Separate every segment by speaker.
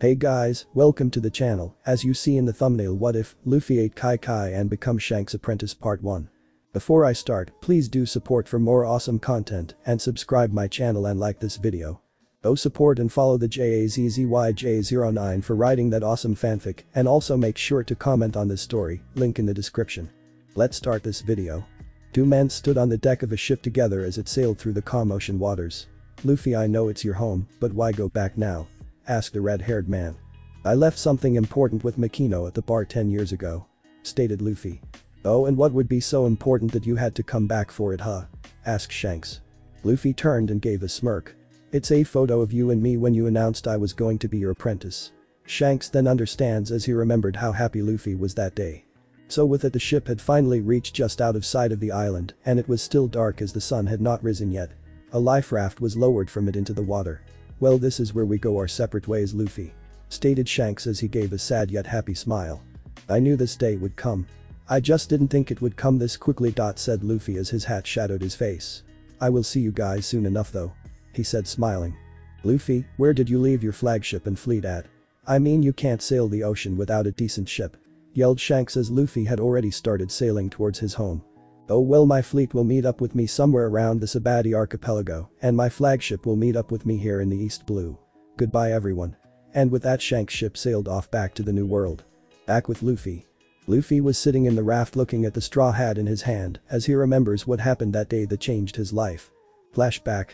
Speaker 1: Hey guys, welcome to the channel. As you see in the thumbnail, what if Luffy ate Kai Kai and become Shanks Apprentice Part 1. Before I start, please do support for more awesome content and subscribe my channel and like this video. Go support and follow the JAZZYJ09 for writing that awesome fanfic, and also make sure to comment on this story, link in the description. Let's start this video. Two men stood on the deck of a ship together as it sailed through the calm ocean waters. Luffy, I know it's your home, but why go back now? Asked the red-haired man. I left something important with Makino at the bar 10 years ago. Stated Luffy. Oh, and what would be so important that you had to come back for it, huh? Asked Shanks. Luffy turned and gave a smirk. It's a photo of you and me when you announced I was going to be your apprentice. Shanks then understands as he remembered how happy Luffy was that day. So with it, the ship had finally reached just out of sight of the island, and it was still dark as the sun had not risen yet. A life raft was lowered from it into the water. Well, this is where we go our separate ways, Luffy. Stated Shanks as he gave a sad yet happy smile. I knew this day would come. I just didn't think it would come this quickly. Said Luffy as his hat shadowed his face. I will see you guys soon enough though. He said smiling. Luffy, where did you leave your flagship and fleet at? I mean, you can't sail the ocean without a decent ship. Yelled Shanks as Luffy had already started sailing towards his home. Oh well, my fleet will meet up with me somewhere around the Baratie archipelago, and my flagship will meet up with me here in the East Blue. Goodbye everyone. And with that, Shanks' ship sailed off back to the New World. Back with Luffy. Luffy was sitting in the raft looking at the straw hat in his hand as he remembers what happened that day that changed his life. Flashback.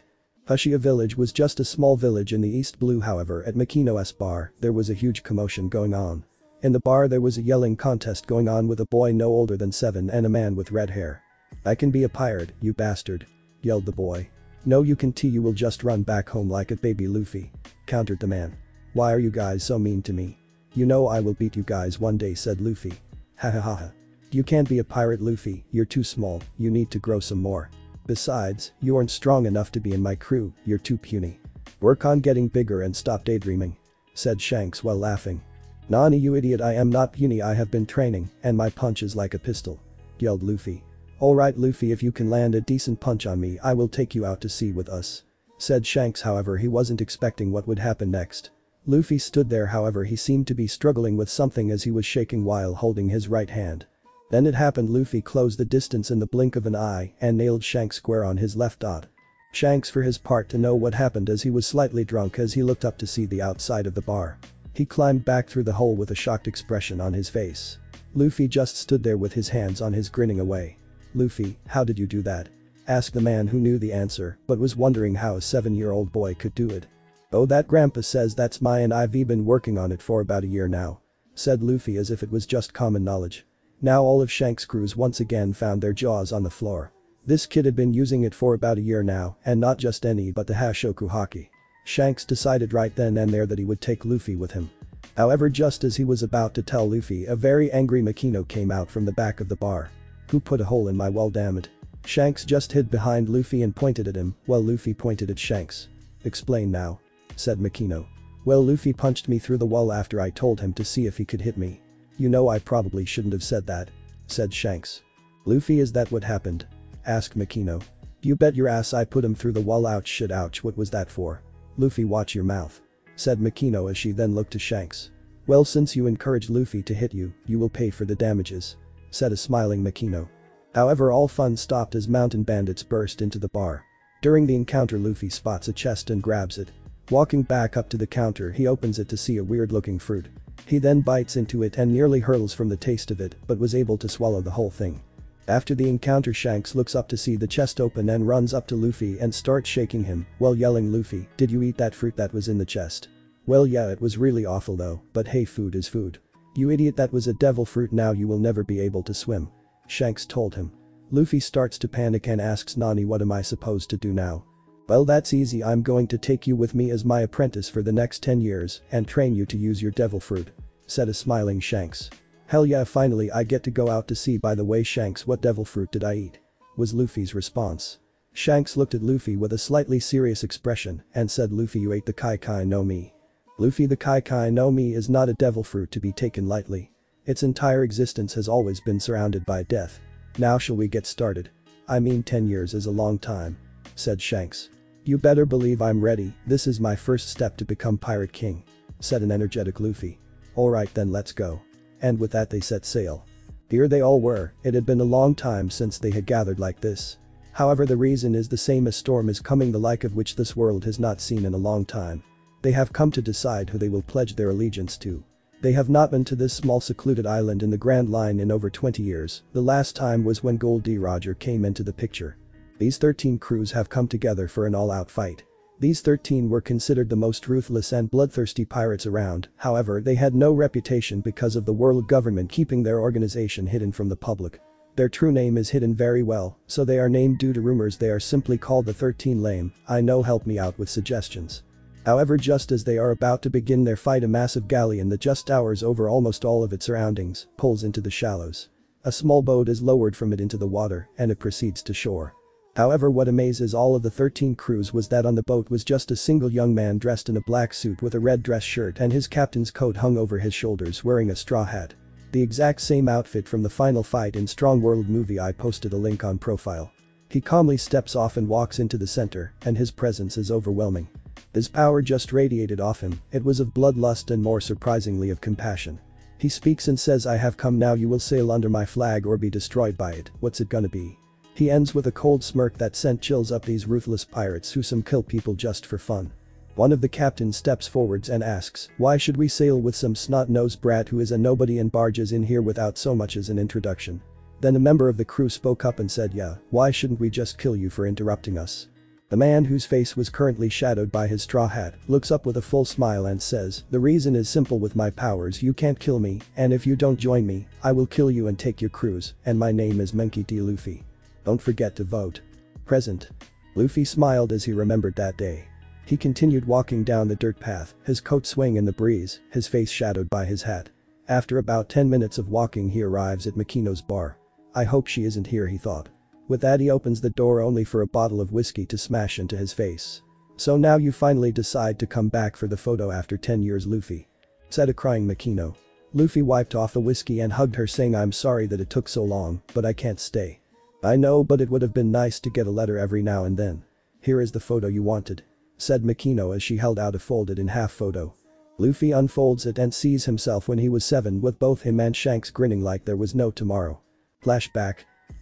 Speaker 1: Hushia village was just a small village in the East Blue. However, at Makino's bar, there was a huge commotion going on. In the bar there was a yelling contest going on with a boy no older than 7 and a man with red hair. I can be a pirate, you bastard. Yelled the boy. No you can't, you will just run back home like a baby, Luffy. Countered the man. Why are you guys so mean to me? You know I will beat you guys one day, said Luffy. Ha ha ha ha. You can't be a pirate, Luffy, you're too small, you need to grow some more. Besides, you aren't strong enough to be in my crew, you're too puny. Work on getting bigger and stop daydreaming. Said Shanks while laughing. Nani, you idiot, I am not puny, I have been training, and my punch is like a pistol. Yelled Luffy. Alright Luffy, if you can land a decent punch on me I will take you out to sea with us. Said Shanks. However, he wasn't expecting what would happen next. Luffy stood there, however he seemed to be struggling with something as he was shaking while holding his right hand. Then it happened, Luffy closed the distance in the blink of an eye and nailed Shanks square on his left dot. Shanks for his part to know what happened as he was slightly drunk as he looked up to see the outside of the bar. He climbed back through the hole with a shocked expression on his face. Luffy just stood there with his hands on his, grinning away. Luffy, how did you do that? Asked the man who knew the answer but was wondering how a 7-year-old boy could do it. Oh, that grandpa says that's my, and I've been working on it for about a year now. Said Luffy as if it was just common knowledge. Now all of Shanks' crews once again found their jaws on the floor. This kid had been using it for about a year now, and not just any but the Hashoku Haki. Shanks decided right then and there that he would take Luffy with him. However, just as he was about to tell Luffy, a very angry Makino came out from the back of the bar. Who put a hole in my wall, damn it? Shanks just hid behind Luffy and pointed at him, while Luffy pointed at Shanks. Explain now. Said Makino. Well, Luffy punched me through the wall after I told him to see if he could hit me. You know I probably shouldn't have said that. Said Shanks. Luffy, is that what happened? Asked Makino. You bet your ass I put him through the wall. Ouch, shit, ouch, what was that for? Luffy, watch your mouth. Said Makino as she then looked to Shanks. Well, since you encouraged Luffy to hit you, you will pay for the damages. Said a smiling Makino. However, all fun stopped as mountain bandits burst into the bar. During the encounter, Luffy spots a chest and grabs it. Walking back up to the counter, he opens it to see a weird looking fruit. He then bites into it and nearly hurls from the taste of it but was able to swallow the whole thing. After the encounter, Shanks looks up to see the chest open and runs up to Luffy and starts shaking him while yelling, Luffy, did you eat that fruit that was in the chest? Well yeah, it was really awful though, but hey, food is food. You idiot, that was a devil fruit, now you will never be able to swim. Shanks told him. Luffy starts to panic and asks Nani, what am I supposed to do now? Well, that's easy, I'm going to take you with me as my apprentice for the next 10 years and train you to use your devil fruit. Said a smiling Shanks. Hell yeah, finally I get to go out to sea. By the way, Shanks, what devil fruit did I eat? Was Luffy's response. Shanks looked at Luffy with a slightly serious expression and said, Luffy, you ate the Kai Kai no Mi. Luffy, the Kai Kai no Mi is not a devil fruit to be taken lightly. Its entire existence has always been surrounded by death. Now shall we get started? I mean, 10 years is a long time. Said Shanks. You better believe I'm ready, this is my first step to become Pirate King. said an energetic Luffy. Alright then, let's go. And with that they set sail. Here they all were, it had been a long time since they had gathered like this. However, the reason is the same: a storm is coming, the like of which this world has not seen in a long time. They have come to decide who they will pledge their allegiance to. They have not been to this small secluded island in the Grand Line in over 20 years, the last time was when Gold D. Roger came into the picture. These 13 crews have come together for an all-out fight. These 13 were considered the most ruthless and bloodthirsty pirates around, however they had no reputation because of the world government keeping their organization hidden from the public. Their true name is hidden very well, so they are named due to rumors. They are simply called the 13 Lame. I know, help me out with suggestions. However, just as they are about to begin their fight, a massive galleon that just towers over almost all of its surroundings pulls into the shallows. A small boat is lowered from it into the water and it proceeds to shore. However, what amazes all of the 13 crews was that on the boat was just a single young man dressed in a black suit with a red dress shirt, and his captain's coat hung over his shoulders, wearing a straw hat. The exact same outfit from the final fight in Strong World movie. I posted a link on profile. He calmly steps off and walks into the center, and his presence is overwhelming. His power just radiated off him, it was of bloodlust and more surprisingly of compassion. He speaks and says, I have come now, you will sail under my flag or be destroyed by it, what's it gonna be? He ends with a cold smirk that sent chills up these ruthless pirates who some kill people just for fun. One of the captains steps forwards and asks, why should we sail with some snot-nosed brat who is a nobody and barges in here without so much as an introduction? Then a member of the crew spoke up and said, yeah, why shouldn't we just kill you for interrupting us? The man, whose face was currently shadowed by his straw hat, looks up with a full smile and says, the reason is simple: with my powers you can't kill me, and if you don't join me, I will kill you and take your crews, and my name is Monkey D. Luffy. Don't forget to vote. Present. Luffy smiled as he remembered that day. He continued walking down the dirt path, his coat swaying in the breeze, his face shadowed by his hat. After about 10 minutes of walking, he arrives at Makino's bar. I hope she isn't here, he thought. With that, he opens the door only for a bottle of whiskey to smash into his face. So now you finally decide to come back for the photo after 10 years, Luffy? Said a crying Makino. Luffy wiped off the whiskey and hugged her, saying, I'm sorry that it took so long, but I can't stay. I know, but it would have been nice to get a letter every now and then. Here is the photo you wanted, said Makino as she held out a folded in half photo. Luffy unfolds it and sees himself when he was 7, with both him and Shanks grinning like there was no tomorrow. Flashback.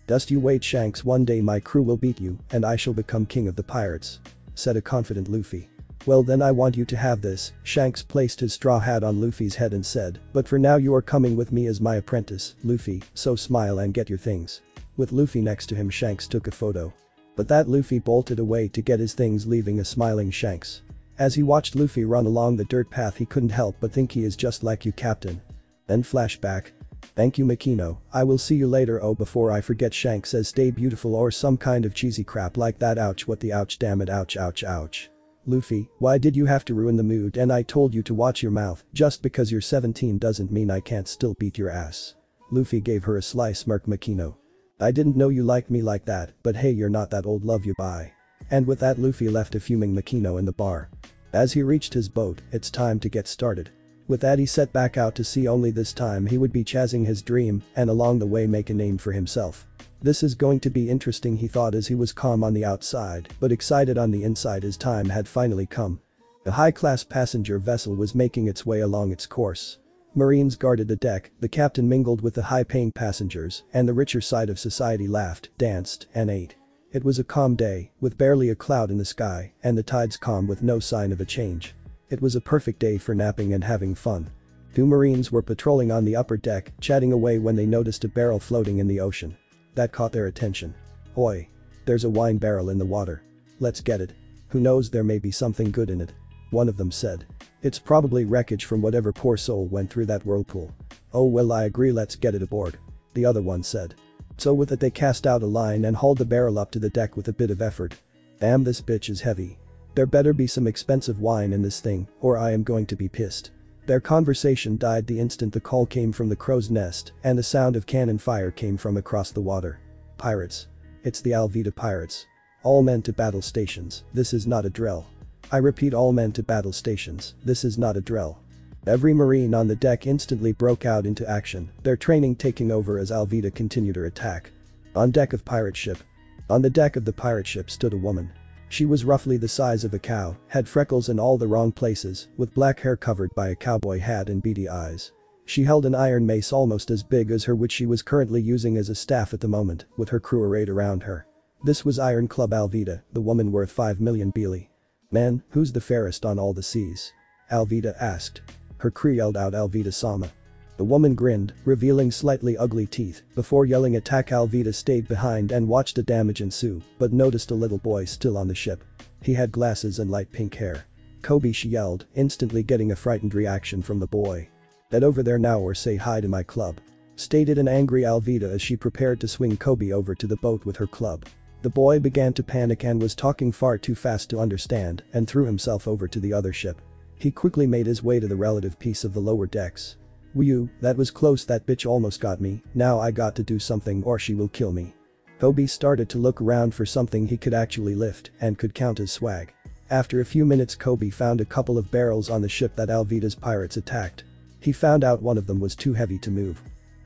Speaker 1: Just you wait, Shanks, one day my crew will beat you and I shall become king of the pirates, said a confident Luffy. Well then, I want you to have this. Shanks placed his straw hat on Luffy's head and said, but for now you are coming with me as my apprentice, Luffy, so smile and get your things. With Luffy next to him, Shanks took a photo. But that Luffy bolted away to get his things, leaving a smiling Shanks. As he watched Luffy run along the dirt path, he couldn't help but think, he is just like you, Captain. Then flashback. Thank you, Makino, I will see you later. Oh, before I forget, Shanks says stay beautiful or some kind of cheesy crap like that. Ouch, what the ouch, damn it, ouch, ouch, ouch. Luffy, why did you have to ruin the mood? And I told you to watch your mouth. Just because you're 17 doesn't mean I can't still beat your ass. Luffy gave her a sly smirk. Makino. I didn't know you liked me like that, but hey, you're not that old, love you, bye. And with that, Luffy left a fuming Makino in the bar. As he reached his boat, it's time to get started. With that, he set back out to sea, only this time he would be chasing his dream and along the way make a name for himself. This is going to be interesting, he thought as he was calm on the outside but excited on the inside. His time had finally come. A high-class passenger vessel was making its way along its course. Marines guarded the deck, the captain mingled with the high-paying passengers, and the richer side of society laughed, danced, and ate. It was a calm day, with barely a cloud in the sky, and the tides calm with no sign of a change. It was a perfect day for napping and having fun. 2 Marines were patrolling on the upper deck, chatting away when they noticed a barrel floating in the ocean. That caught their attention. Oi! There's a wine barrel in the water. Let's get it. Who knows, there may be something good in it. One of them said. It's probably wreckage from whatever poor soul went through that whirlpool. Oh well, I agree, let's get it aboard. The other one said. So with it, they cast out a line and hauled the barrel up to the deck with a bit of effort. Damn, this bitch is heavy. There better be some expensive wine in this thing, or I am going to be pissed. Their conversation died the instant the call came from the crow's nest and the sound of cannon fire came from across the water. Pirates. It's the Alvida pirates. All men to battle stations, this is not a drill. I repeat, all men to battle stations, this is not a drill. Every Marine on the deck instantly broke out into action, their training taking over as Alvida continued her attack. On deck of pirate ship. On the deck of the pirate ship stood a woman. She was roughly the size of a cow, had freckles in all the wrong places, with black hair covered by a cowboy hat and beady eyes. She held an iron mace almost as big as her which she was currently using as a staff at the moment, with her crew arrayed around her. This was Iron Club Alvida, the woman worth 5 million Beely. "Man, who's the fairest on all the seas?" Alvida asked. Her crew yelled out Alvida-sama. The woman grinned, revealing slightly ugly teeth, before yelling attack. Alvida stayed behind and watched the damage ensue, but noticed a little boy still on the ship. He had glasses and light pink hair. "Koby," she yelled, instantly getting a frightened reaction from the boy. "Get over there now or say hi to my club," stated an angry Alvida as she prepared to swing Koby over to the boat with her club. The boy began to panic and was talking far too fast to understand and threw himself over to the other ship. He quickly made his way to the relative piece of the lower decks. "Whew, that was close, that bitch almost got me, now I got to do something or she will kill me." Koby started to look around for something he could actually lift and could count as swag. After a few minutes Koby found a couple of barrels on the ship that Alvida's pirates attacked. He found out one of them was too heavy to move.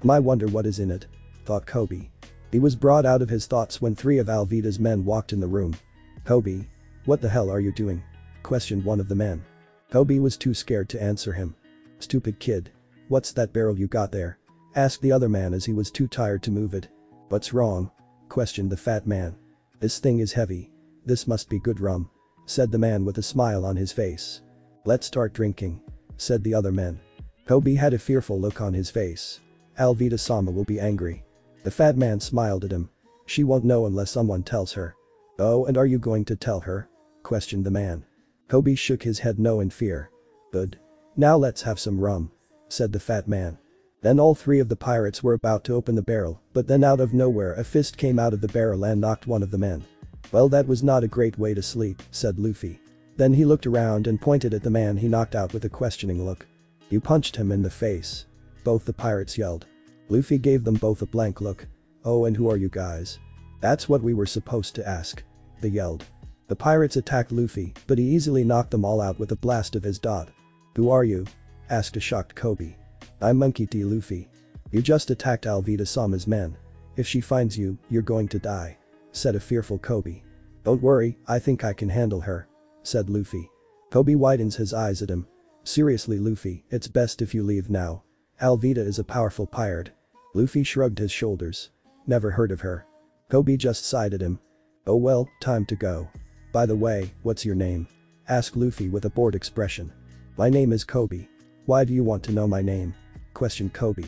Speaker 1: "I wonder what is in it," thought Koby. He was brought out of his thoughts when 3 of Alvida's men walked in the room. "Koby, what the hell are you doing?" questioned one of the men. Koby was too scared to answer him. "Stupid kid. What's that barrel you got there?" asked the other man as he was too tired to move it. "What's wrong?" questioned the fat man. "This thing is heavy. This must be good rum," said the man with a smile on his face. "Let's start drinking," said the other man. Koby had a fearful look on his face. "Alvida-sama will be angry." The fat man smiled at him. "She won't know unless someone tells her." "Oh, and are you going to tell her?" questioned the man. Koby shook his head no in fear. "Good. Now let's have some rum," said the fat man. Then all 3 of the pirates were about to open the barrel, but then out of nowhere a fist came out of the barrel and knocked one of the men. "Well, that was not a great way to sleep," said Luffy. Then he looked around and pointed at the man he knocked out with a questioning look. "You punched him in the face," both the pirates yelled. Luffy gave them both a blank look. "Oh, and who are you guys?" "That's what we were supposed to ask," they yelled. The pirates attacked Luffy, but he easily knocked them all out with a blast of his dot. "Who are you?" asked a shocked Koby. "I'm Monkey D. Luffy. You just attacked Alvida-sama's men. If she finds you, you're going to die," said a fearful Koby. "Don't worry, I think I can handle her," said Luffy. Koby widens his eyes at him. "Seriously Luffy, it's best if you leave now. Alvida is a powerful pirate." Luffy shrugged his shoulders. "Never heard of her." Koby just sighed at him. "Oh well, time to go. By the way, what's your name?" asked Luffy with a bored expression. "My name is Koby." "Why do you want to know my name?" questioned Koby.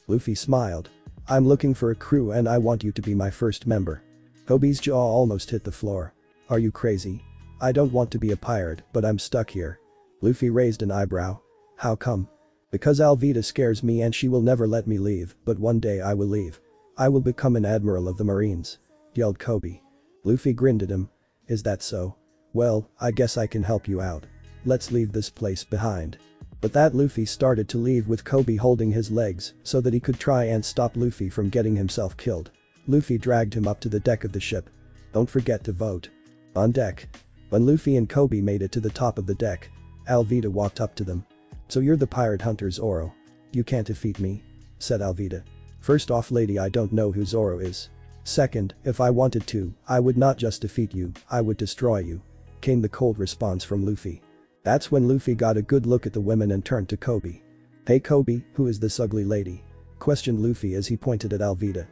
Speaker 1: Luffy smiled. "I'm looking for a crew and I want you to be my first member." Koby's jaw almost hit the floor. "Are you crazy? I don't want to be a pirate, but I'm stuck here." Luffy raised an eyebrow. "How come?" "Because Alvida scares me and she will never let me leave, but one day I will leave. I will become an admiral of the Marines," yelled Koby. Luffy grinned at him. "Is that so? Well, I guess I can help you out. Let's leave this place behind." But that Luffy started to leave with Koby holding his legs so that he could try and stop Luffy from getting himself killed. Luffy dragged him up to the deck of the ship. "Don't forget to vote." On deck. When Luffy and Koby made it to the top of the deck, Alvida walked up to them. "So you're the pirate hunter Zoro. You can't defeat me," said Alvida. "First off lady, I don't know who Zoro is. Second, if I wanted to, I would not just defeat you, I would destroy you," came the cold response from Luffy. That's when Luffy got a good look at the women and turned to Koby. "Hey Koby, who is this ugly lady?" questioned Luffy as he pointed at Alvida.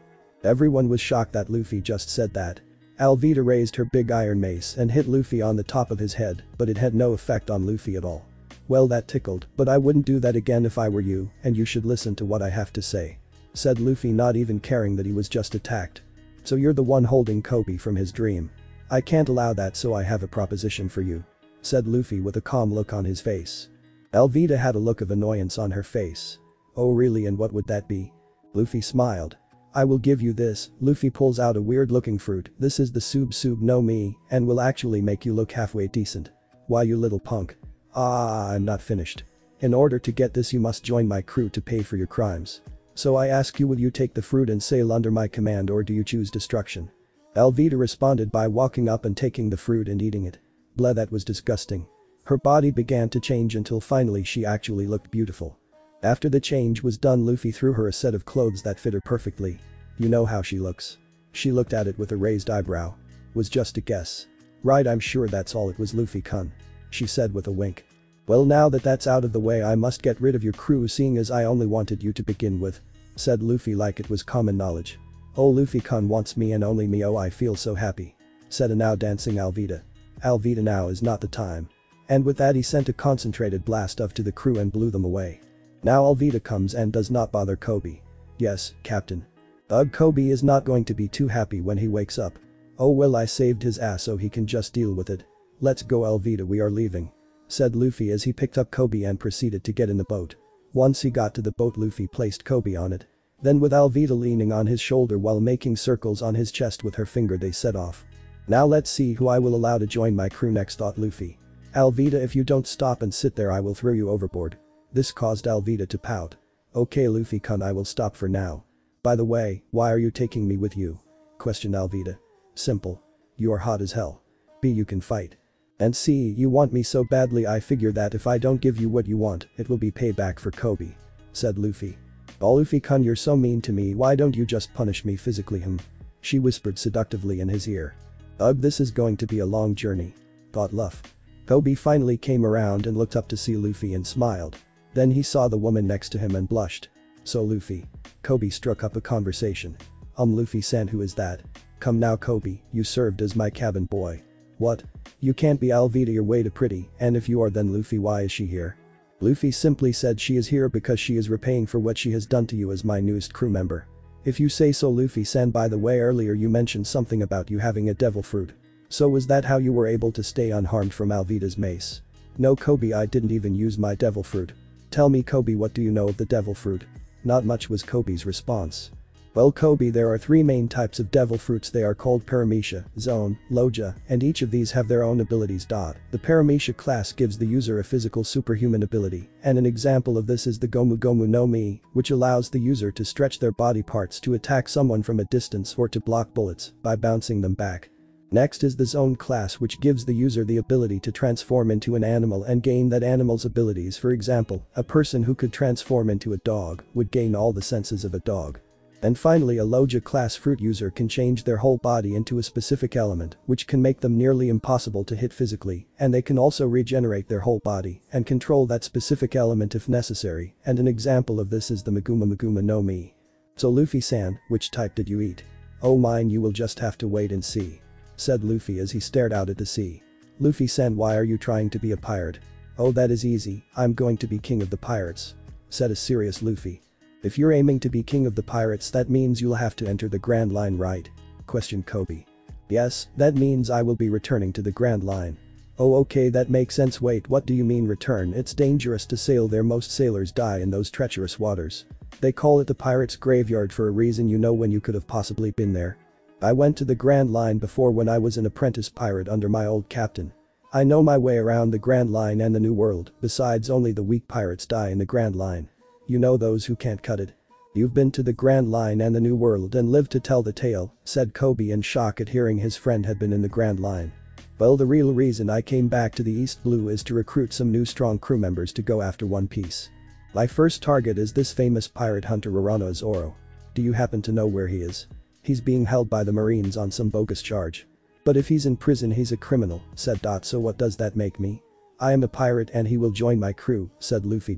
Speaker 1: Everyone was shocked that Luffy just said that. Alvida raised her big iron mace and hit Luffy on the top of his head, but it had no effect on Luffy at all. "Well, that tickled, but I wouldn't do that again if I were you, and you should listen to what I have to say," said Luffy, not even caring that he was just attacked. "So you're the one holding Koby from his dream. I can't allow that, so I have a proposition for you," said Luffy with a calm look on his face. Alvida had a look of annoyance on her face. "Oh really, and what would that be?" Luffy smiled. "I will give you this." Luffy pulls out a weird looking fruit. "This is the Sub no Mi and will actually make you look halfway decent." "Why you little punk?" I'm not finished. "In order to get this you must join my crew to pay for your crimes. So I ask you, will you take the fruit and sail under my command or do you choose destruction?" Alvida responded by walking up and taking the fruit and eating it. Blah, that was disgusting. Her body began to change until finally she actually looked beautiful. After the change was done, Luffy threw her a set of clothes that fit her perfectly. "You know how she looks?" She looked at it with a raised eyebrow. "Was just a guess." Right, I'm sure that's all it was, Luffy-kun. She said with a wink. Well, now that that's out of the way, I must get rid of your crew, seeing as I only wanted you to begin with. Said Luffy like it was common knowledge. Oh, Luffy-kun wants me and only me, oh I feel so happy. Said a now dancing Alvida. Alvida, now is not the time. And with that he sent a concentrated blast of to the crew and blew them away. Now Alvida comes and does not bother Koby. Yes, Captain. Ugh, Koby is not going to be too happy when he wakes up. Oh well, I saved his ass so he can just deal with it. Let's go, Alvida, we are leaving. Said Luffy as he picked up Koby and proceeded to get in the boat. Once he got to the boat, Luffy placed Koby on it. Then with Alvida leaning on his shoulder while making circles on his chest with her finger, they set off. Now let's see who I will allow to join my crew next, thought Luffy. Alvida, if you don't stop and sit there I will throw you overboard. This caused Alvida to pout. Okay, Luffy-kun, I will stop for now. By the way, why are you taking me with you? Questioned Alvida. Simple. You are hot as hell. B, you can fight. And C, you want me so badly, I figure that if I don't give you what you want, it will be payback for Koby. Said Luffy. Oh, Luffy-kun, you're so mean to me, why don't you just punish me physically, She whispered seductively in his ear. Ugh, this is going to be a long journey. Thought Luff. Koby finally came around and looked up to see Luffy and smiled. Then he saw the woman next to him and blushed. So Luffy. Koby struck up a conversation. Luffy-san, who is that? Come now, Koby, you served as my cabin boy. What? You can't be, Alvida, you're way too pretty, and if you are, then Luffy, why is she here? Luffy simply said she is here because she is repaying for what she has done to you as my newest crew member. If you say so, Luffy-san. By the way, earlier you mentioned something about you having a devil fruit. So was that how you were able to stay unharmed from Alvida's mace? No, Koby, I didn't even use my devil fruit. Tell me, Koby, what do you know of the devil fruit? Not much, was Koby's response. Well, Koby, there are 3 main types of devil fruits. They are called Paramecia, Zone, Loja, and each of these have their own abilities. The Paramecia class gives the user a physical superhuman ability, and an example of this is the Gomu Gomu no Mi, which allows the user to stretch their body parts to attack someone from a distance or to block bullets by bouncing them back. Next is the Zone class, which gives the user the ability to transform into an animal and gain that animal's abilities. For example, a person who could transform into a dog would gain all the senses of a dog. And finally, a Loja class fruit user can change their whole body into a specific element, which can make them nearly impossible to hit physically, and they can also regenerate their whole body and control that specific element if necessary, and an example of this is the Maguma no Mi. So Luffy-san, which type did you eat? Oh mine, you will just have to wait and see. Said Luffy as he stared out at the sea. Luffy-san, why are you trying to be a pirate? Oh, that is easy, I'm going to be king of the pirates. Said a serious Luffy. If you're aiming to be king of the pirates, that means you'll have to enter the Grand Line, right? Questioned Koby. Yes, that means I will be returning to the Grand Line. Oh okay, that makes sense. Wait, what do you mean return? It's dangerous to sail there, most sailors die in those treacherous waters. They call it the pirates' graveyard for a reason. You know when you could have possibly been there? I went to the Grand Line before when I was an apprentice pirate under my old captain. I know my way around the Grand Line and the New World, besides only the weak pirates die in the Grand Line. You know, those who can't cut it. You've been to the Grand Line and the New World and lived to tell the tale, said Koby in shock at hearing his friend had been in the Grand Line. Well, the real reason I came back to the East Blue is to recruit some new strong crew members to go after One Piece. My first target is this famous pirate hunter Urano Zoro. Do you happen to know where he is? He's being held by the Marines on some bogus charge. But if he's in prison, he's a criminal, said Dot. So what does that make me? I am a pirate and he will join my crew, said Luffy.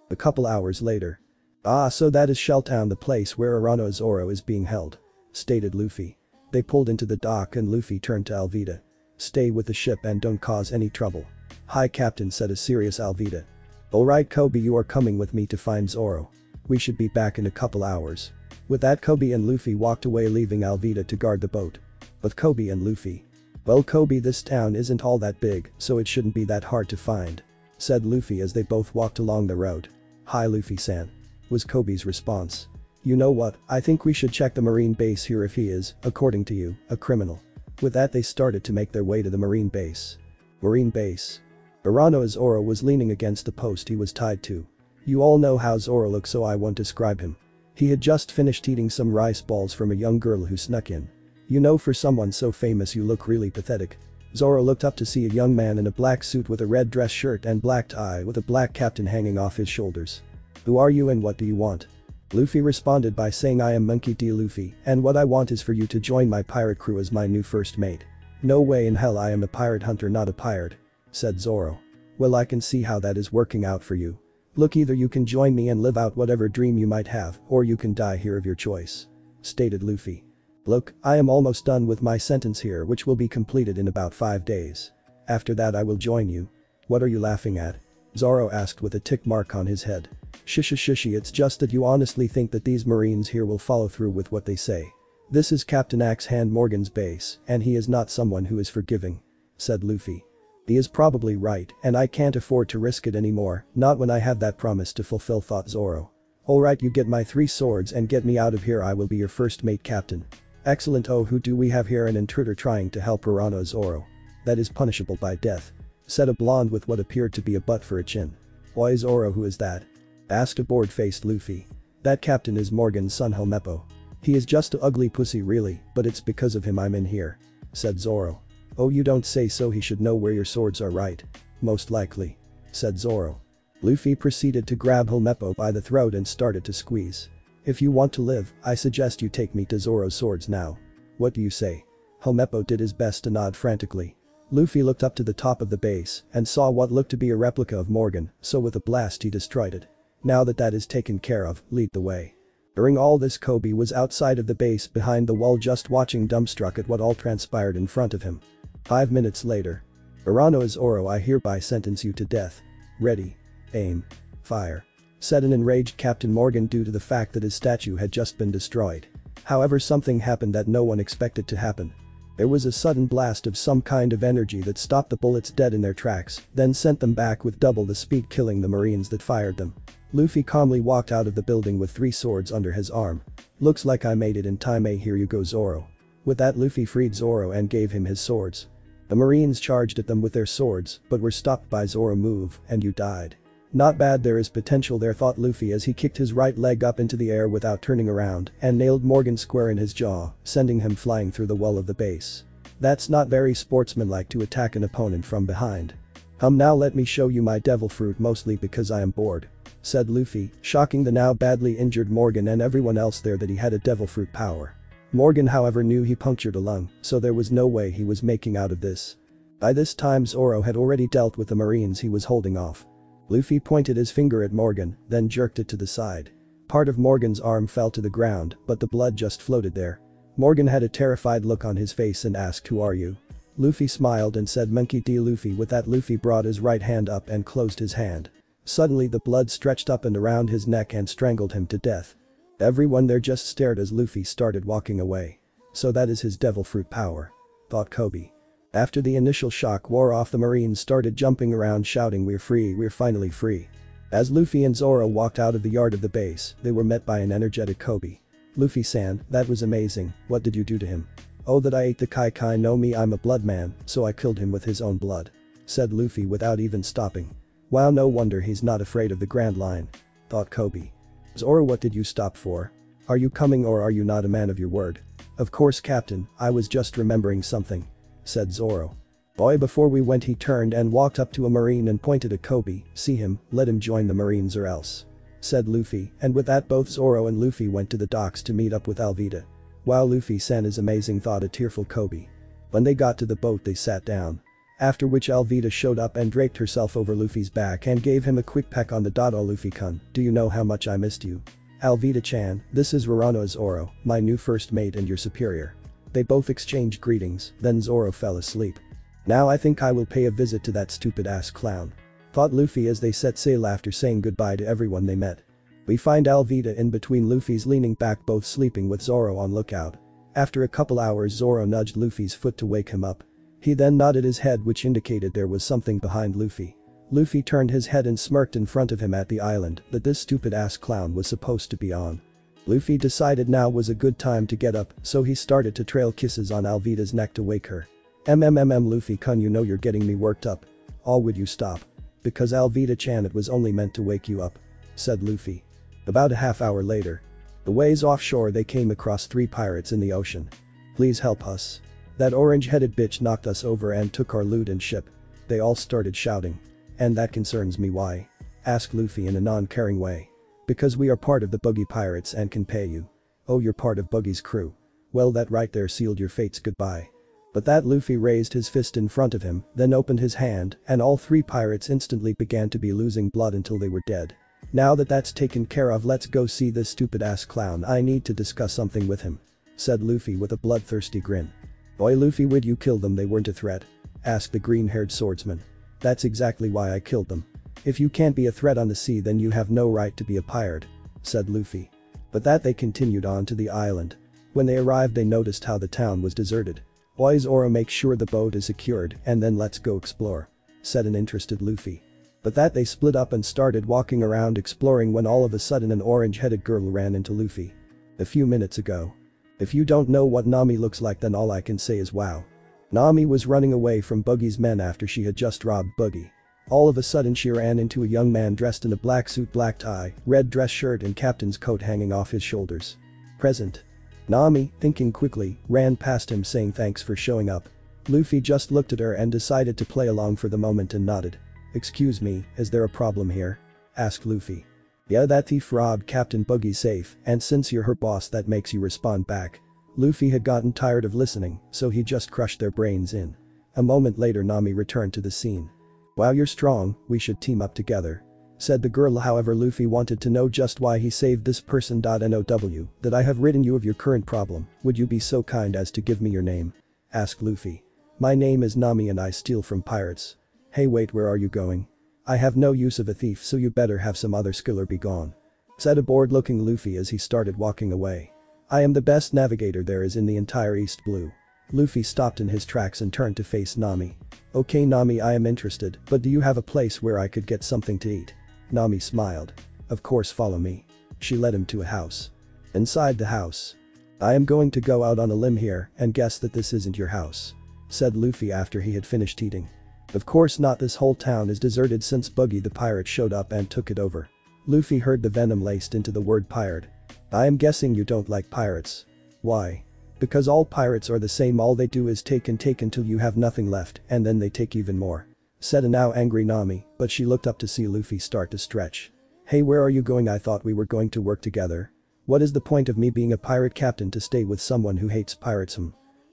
Speaker 1: A couple hours later. Ah, so that is Shelltown, the place where Urano Zoro is being held. Stated Luffy. They pulled into the dock and Luffy turned to Alvida. Stay with the ship and don't cause any trouble. Hi Captain, said a serious Alvida. Alright Koby, you are coming with me to find Zoro. We should be back in a couple hours. With that, Koby and Luffy walked away, leaving Alvida to guard the boat. With Koby and Luffy. Well Koby, this town isn't all that big, so it shouldn't be that hard to find. Said Luffy as they both walked along the road. Hi Luffy-san. Was Koby's response. You know what, I think we should check the Marine base here if he is, according to you, a criminal. With that, they started to make their way to the Marine base. Marine base. Urano Zoro was leaning against the post he was tied to. You all know how Zoro looks, so I won't describe him. He had just finished eating some rice balls from a young girl who snuck in. You know, for someone so famous you look really pathetic. Zoro looked up to see a young man in a black suit with a red dress shirt and black tie with a black captain hanging off his shoulders. Who are you and what do you want? Luffy responded by saying, I am Monkey D. Luffy, and what I want is for you to join my pirate crew as my new first mate. No way in hell I am a pirate hunter, not a pirate, said Zoro. Well, I can see how that is working out for you. Look, either you can join me and live out whatever dream you might have, or you can die here of your choice, stated Luffy. Look, I am almost done with my sentence here, which will be completed in about 5 days. After that I will join you. What are you laughing at? Zoro asked with a tick mark on his head. Shishy, it's just that you honestly think that these Marines here will follow through with what they say. This is Captain Axehand Morgan's base, and he is not someone who is forgiving, said Luffy. He is probably right, and I can't afford to risk it anymore, not when I have that promise to fulfill, thought Zoro. Alright, you get my 3 swords and get me out of here. I will be your first mate captain. Excellent. Oh, who do we have here? An intruder trying to help Urano Zoro. That is punishable by death, said a blonde with what appeared to be a butt for a chin. Why Zoro, who is that? Asked a bored-faced Luffy. That captain is Morgan's son Helmeppo. He is just a ugly pussy really, but it's because of him I'm in here, said Zoro. Oh, you don't say so. He should know where your swords are, right? Most likely, said Zoro. Luffy proceeded to grab Helmeppo by the throat and started to squeeze. If you want to live, I suggest you take me to Zoro's swords now. What do you say? Helmeppo did his best to nod frantically. Luffy looked up to the top of the base and saw what looked to be a replica of Morgan, so with a blast he destroyed it. Now that is taken care of, lead the way. During all this, Koby was outside of the base behind the wall just watching, dumbstruck at what all transpired in front of him. 5 minutes later. Urano Zoro, I hereby sentence you to death. Ready. Aim. Fire, said an enraged Captain Morgan due to the fact that his statue had just been destroyed. However, something happened that no one expected to happen. There was a sudden blast of some kind of energy that stopped the bullets dead in their tracks, then sent them back with double the speed, killing the Marines that fired them. Luffy calmly walked out of the building with 3 swords under his arm. Looks like I made it in time. Here you go, Zoro. With that, Luffy freed Zoro and gave him his swords. The Marines charged at them with their swords, but were stopped by Zoro. Move, and you died. Not bad, there is potential there, thought Luffy as he kicked his right leg up into the air without turning around and nailed Morgan square in his jaw, sending him flying through the wall of the base. That's not very sportsmanlike to attack an opponent from behind. Now let me show you my devil fruit, mostly because I am bored, said Luffy, shocking the now badly injured Morgan and everyone else there that he had a devil fruit power. Morgan, however, knew he punctured a lung, so there was no way he was making out of this. By this time Zoro had already dealt with the Marines he was holding off. Luffy pointed his finger at Morgan, then jerked it to the side. Part of Morgan's arm fell to the ground, but the blood just floated there. Morgan had a terrified look on his face and asked, "Who are you?" Luffy smiled and said, "Monkey D." Luffy. With that, Luffy brought his right hand up and closed his hand. Suddenly the blood stretched up and around his neck and strangled him to death. Everyone there just stared as Luffy started walking away. So that is his devil fruit power, thought Koby. After the initial shock wore off, the Marines started jumping around shouting, "We're free, we're finally free." As Luffy and Zoro walked out of the yard of the base, they were met by an energetic Koby. "Luffy-san, that was amazing. What did you do to him?" "Oh, that I ate the Kai no Mi. I'm a blood man, so I killed him with his own blood," said Luffy without even stopping. "Wow, no wonder he's not afraid of the Grand Line," thought Koby. "Zoro, what did you stop for? Are you coming or are you not a man of your word?" "Of course, Captain, I was just remembering something," said Zoro. "Boy, before we went," he turned and walked up to a Marine and pointed at Koby. "See him, let him join the Marines or else," said Luffy, and with that both Zoro and Luffy went to the docks to meet up with Alvida. "Wow, Luffy-san is amazing," thought a tearful Koby. When they got to the boat they sat down. After which Alvida showed up and draped herself over Luffy's back and gave him a quick peck on the dot. "Oh, Luffy-kun, do you know how much I missed you?" "Alvida-chan, this is Rorano Zoro, my new first mate and your superior." They both exchanged greetings, then Zoro fell asleep. "Now I think I will pay a visit to that stupid ass clown," thought Luffy as they set sail after saying goodbye to everyone they met. We find Alvida in between Luffy's leaning back, both sleeping with Zoro on lookout. After a couple hours, Zoro nudged Luffy's foot to wake him up. He then nodded his head, which indicated there was something behind Luffy. Luffy turned his head and smirked in front of him at the island that this stupid ass clown was supposed to be on. Luffy decided now was a good time to get up, so he started to trail kisses on Alvida's neck to wake her. Luffy-kun, you know you're getting me worked up. Oh, would you stop? Because Alvida-chan, it was only meant to wake you up," said Luffy. About a half hour later. The ways offshore they came across 3 pirates in the ocean. "Please help us. That orange-headed bitch knocked us over and took our loot and ship." They all started shouting. "And that concerns me, why?" asked Luffy in a non-caring way. "Because we are part of the Buggy pirates and can pay you." "Oh, you're part of Buggy's crew. Well, that right there sealed your fates goodbye." But that Luffy raised his fist in front of him, then opened his hand, and all three pirates instantly began to be losing blood until they were dead. Now that that's taken care of, let's go see this stupid ass clown. I need to discuss something with him, said Luffy with a bloodthirsty grin. Boy Luffy, would you kill them? They weren't a threat, asked the green-haired swordsman. That's exactly why I killed them. If you can't be a threat on the sea, then you have no right to be a pirate, said Luffy. But that they continued on to the island. When they arrived, they noticed how the town was deserted. Why Zoro, make sure the boat is secured and then let's go explore, said an interested Luffy. But that they split up and started walking around exploring when all of a sudden an orange-headed girl ran into Luffy. A few minutes ago. If you don't know what Nami looks like, then all I can say is wow. Nami was running away from Buggy's men after she had just robbed Buggy. All of a sudden she ran into a young man dressed in a black suit, black tie, red dress shirt and captain's coat hanging off his shoulders. Present. Nami, thinking quickly, ran past him saying thanks for showing up. Luffy just looked at her and decided to play along for the moment and nodded. Excuse me, is there a problem here? Asked Luffy. Yeah, that thief robbed Captain Buggy's safe, and since you're her boss that makes you respond back. Luffy had gotten tired of listening, so he just crushed their brains in. A moment later Nami returned to the scene. Wow, you're strong, we should team up together, said the girl. However, Luffy wanted to know just why he saved this person. "Now that I have ridden you of your current problem, would you be so kind as to give me your name?" asked Luffy. My name is Nami and I steal from pirates. Hey wait, where are you going? I have no use of a thief, so you better have some other skill or be gone, said a bored-looking Luffy as he started walking away. I am the best navigator there is in the entire East Blue. Luffy stopped in his tracks and turned to face Nami. Okay Nami, I am interested, but do you have a place where I could get something to eat? Nami smiled. Of course, follow me. She led him to a house. Inside the house. I am going to go out on a limb here and guess that this isn't your house, said Luffy after he had finished eating. Of course not, this whole town is deserted since Buggy the pirate showed up and took it over. Luffy heard the venom laced into the word pirate. I am guessing you don't like pirates. Why? Because all pirates are the same, all they do is take and take until you have nothing left and then they take even more, said a now angry Nami, but she looked up to see Luffy start to stretch. Hey, where are you going? I thought we were going to work together. What is the point of me being a pirate captain to stay with someone who hates pirates?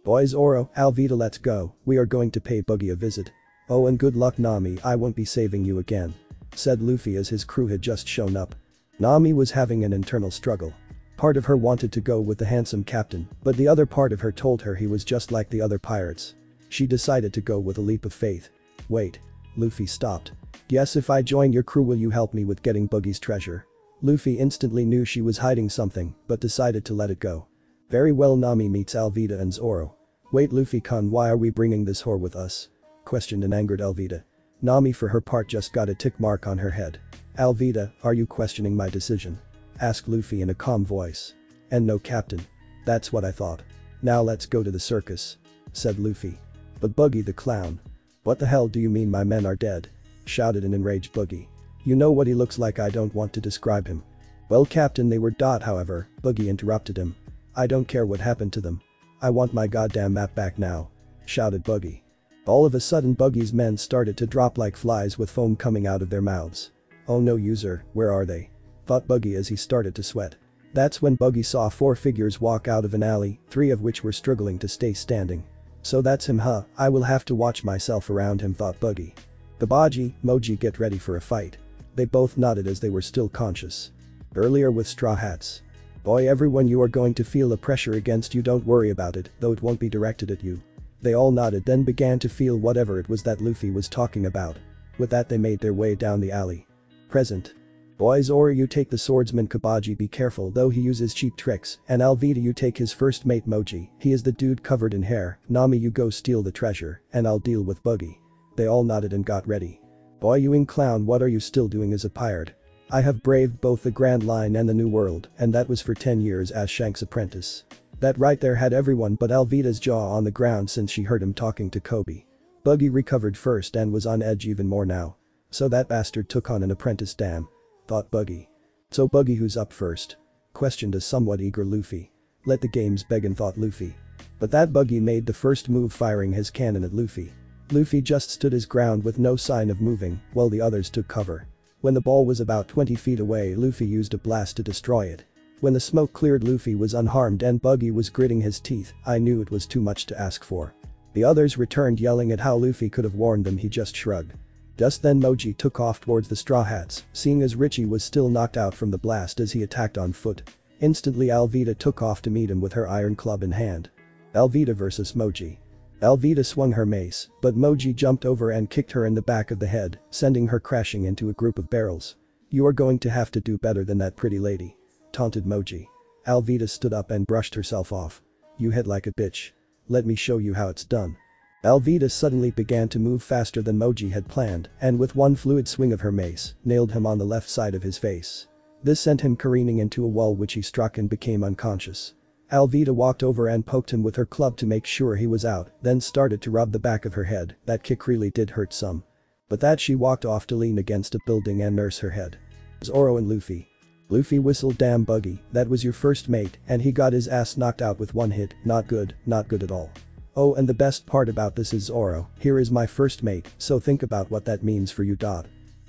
Speaker 1: Boys, Zoro, Alvida, let's go, we are going to pay Buggy a visit. Oh, and good luck Nami, I won't be saving you again, said Luffy as his crew had just shown up. Nami was having an internal struggle. Part of her wanted to go with the handsome captain, but the other part of her told her he was just like the other pirates. She decided to go with a leap of faith. Wait. Luffy stopped. Yes, if I join your crew, will you help me with getting Buggy's treasure? Luffy instantly knew she was hiding something, but decided to let it go. Very well. Nami meets Alvida and Zoro. Wait Luffy-kun, why are we bringing this whore with us? Questioned an angered Alvida. Nami for her part just got a tick mark on her head. Alvida, are you questioning my decision? Asked Luffy in a calm voice. And no captain. That's what I thought. Now let's go to the circus, said Luffy. But Buggy the clown. What the hell do you mean my men are dead? Shouted an enraged Buggy. You know what he looks like, I don't want to describe him. Well captain, they were. However, Buggy interrupted him. I don't care what happened to them. I want my goddamn map back now, shouted Buggy. All of a sudden Buggy's men started to drop like flies with foam coming out of their mouths. Oh no, user, where are they? Thought Buggy as he started to sweat. That's when Buggy saw 4 figures walk out of an alley, 3 of which were struggling to stay standing. So that's him, huh? I will have to watch myself around him, thought Buggy. Babaji, Moji, get ready for a fight. They both nodded as they were still conscious. Earlier with Straw Hats. Boy everyone, you are going to feel the pressure against you, don't worry about it, though it won't be directed at you. They all nodded, then began to feel whatever it was that Luffy was talking about. With that they made their way down the alley. Present. Boys, Zoro, you take the swordsman Kabaji, be careful though he uses cheap tricks, and Alvida, you take his first mate Moji, he is the dude covered in hair. Nami, you go steal the treasure, and I'll deal with Buggy. They all nodded and got ready. Boy you ing clown, what are you still doing as a pirate? I have braved both the Grand Line and the New World, and that was for 10 years as Shanks Apprentice. That right there had everyone but Alvida's jaw on the ground since she heard him talking to Koby. Buggy recovered first and was on edge even more now. So that bastard took on an apprentice, damn, thought Buggy. So Buggy, who's up first? Questioned a somewhat eager Luffy. Let the games begin, thought Luffy. But that Buggy made the first move, firing his cannon at Luffy. Luffy just stood his ground with no sign of moving while the others took cover. When the ball was about 20 feet away, Luffy used a blast to destroy it. When the smoke cleared, Luffy was unharmed and Buggy was gritting his teeth. I knew it was too much to ask for. The others returned yelling at how Luffy could have warned them. He just shrugged. Just then Moji took off towards the Straw Hats, seeing as Richie was still knocked out from the blast as he attacked on foot. Instantly Alvida took off to meet him with her iron club in hand. Alvida vs Moji. Alvida swung her mace, but Moji jumped over and kicked her in the back of the head, sending her crashing into a group of barrels. "You are going to have to do better than that, pretty lady," taunted Moji. Alvida stood up and brushed herself off. "You hit like a bitch. Let me show you how it's done." Alvida suddenly began to move faster than Moji had planned, and with one fluid swing of her mace, nailed him on the left side of his face. This sent him careening into a wall which he struck and became unconscious. Alvida walked over and poked him with her club to make sure he was out, then started to rub the back of her head. That kick really did hurt some. But that she walked off to lean against a building and nurse her head. Zoro and Luffy. Luffy whistled, "Damn Buggy, that was your first mate," and he got his ass knocked out with one hit. Not good at all. Oh, and the best part about this is Zoro, here is my first mate, so think about what that means for you.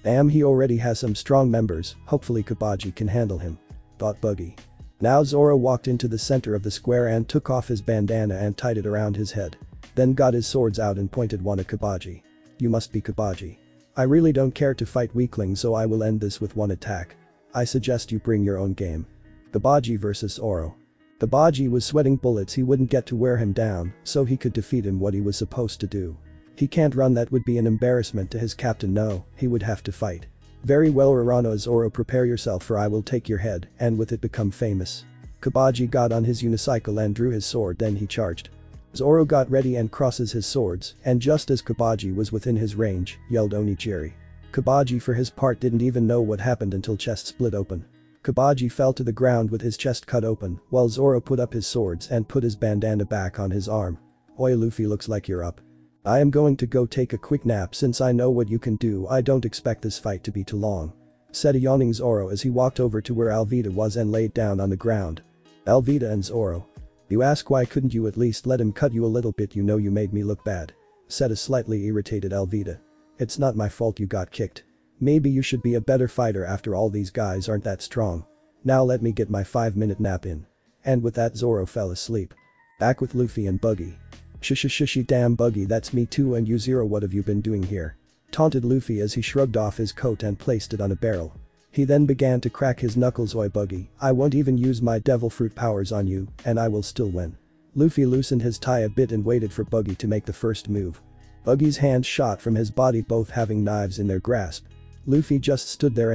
Speaker 1: Damn, he already has some strong members, hopefully Koby can handle him, thought Buggy. Now Zoro walked into the center of the square and took off his bandana and tied it around his head. Then got his swords out and pointed one at Koby. "You must be Koby. I really don't care to fight weaklings, so I will end this with one attack. I suggest you bring your own game." Koby vs Zoro. Koby was sweating bullets. He wouldn't get to wear him down, so he could defeat him. What he was supposed to do. He can't run, that would be an embarrassment to his captain. No, he would have to fight. Very well, Rarano. Zoro, prepare yourself, for I will take your head and with it become famous. Koby got on his unicycle and drew his sword, then he charged. Zoro got ready and crosses his swords, and just as Koby was within his range, yelled Onichiri. Koby for his part didn't even know what happened until chest split open. Koby fell to the ground with his chest cut open, while Zoro put up his swords and put his bandana back on his arm. "Oi Luffy, looks like you're up. I am going to go take a quick nap since I know what you can do. I don't expect this fight to be too long," said a yawning Zoro as he walked over to where Alvida was and laid down on the ground. Alvida and Zoro. "You ask why couldn't you at least let him cut you a little bit? You know you made me look bad," said a slightly irritated Alvida. "It's not my fault you got kicked. Maybe you should be a better fighter after all. These guys aren't that strong. Now let me get my 5-minute nap in." And with that Zoro fell asleep. Back with Luffy and Buggy. Shushi, damn Buggy, that's me too, and you Zero, what have you been doing here?" taunted Luffy as he shrugged off his coat and placed it on a barrel. He then began to crack his knuckles. "Oi Buggy, I won't even use my devil fruit powers on you, and I will still win." Luffy loosened his tie a bit and waited for Buggy to make the first move. Buggy's hands shot from his body, both having knives in their grasp. Luffy just stood there,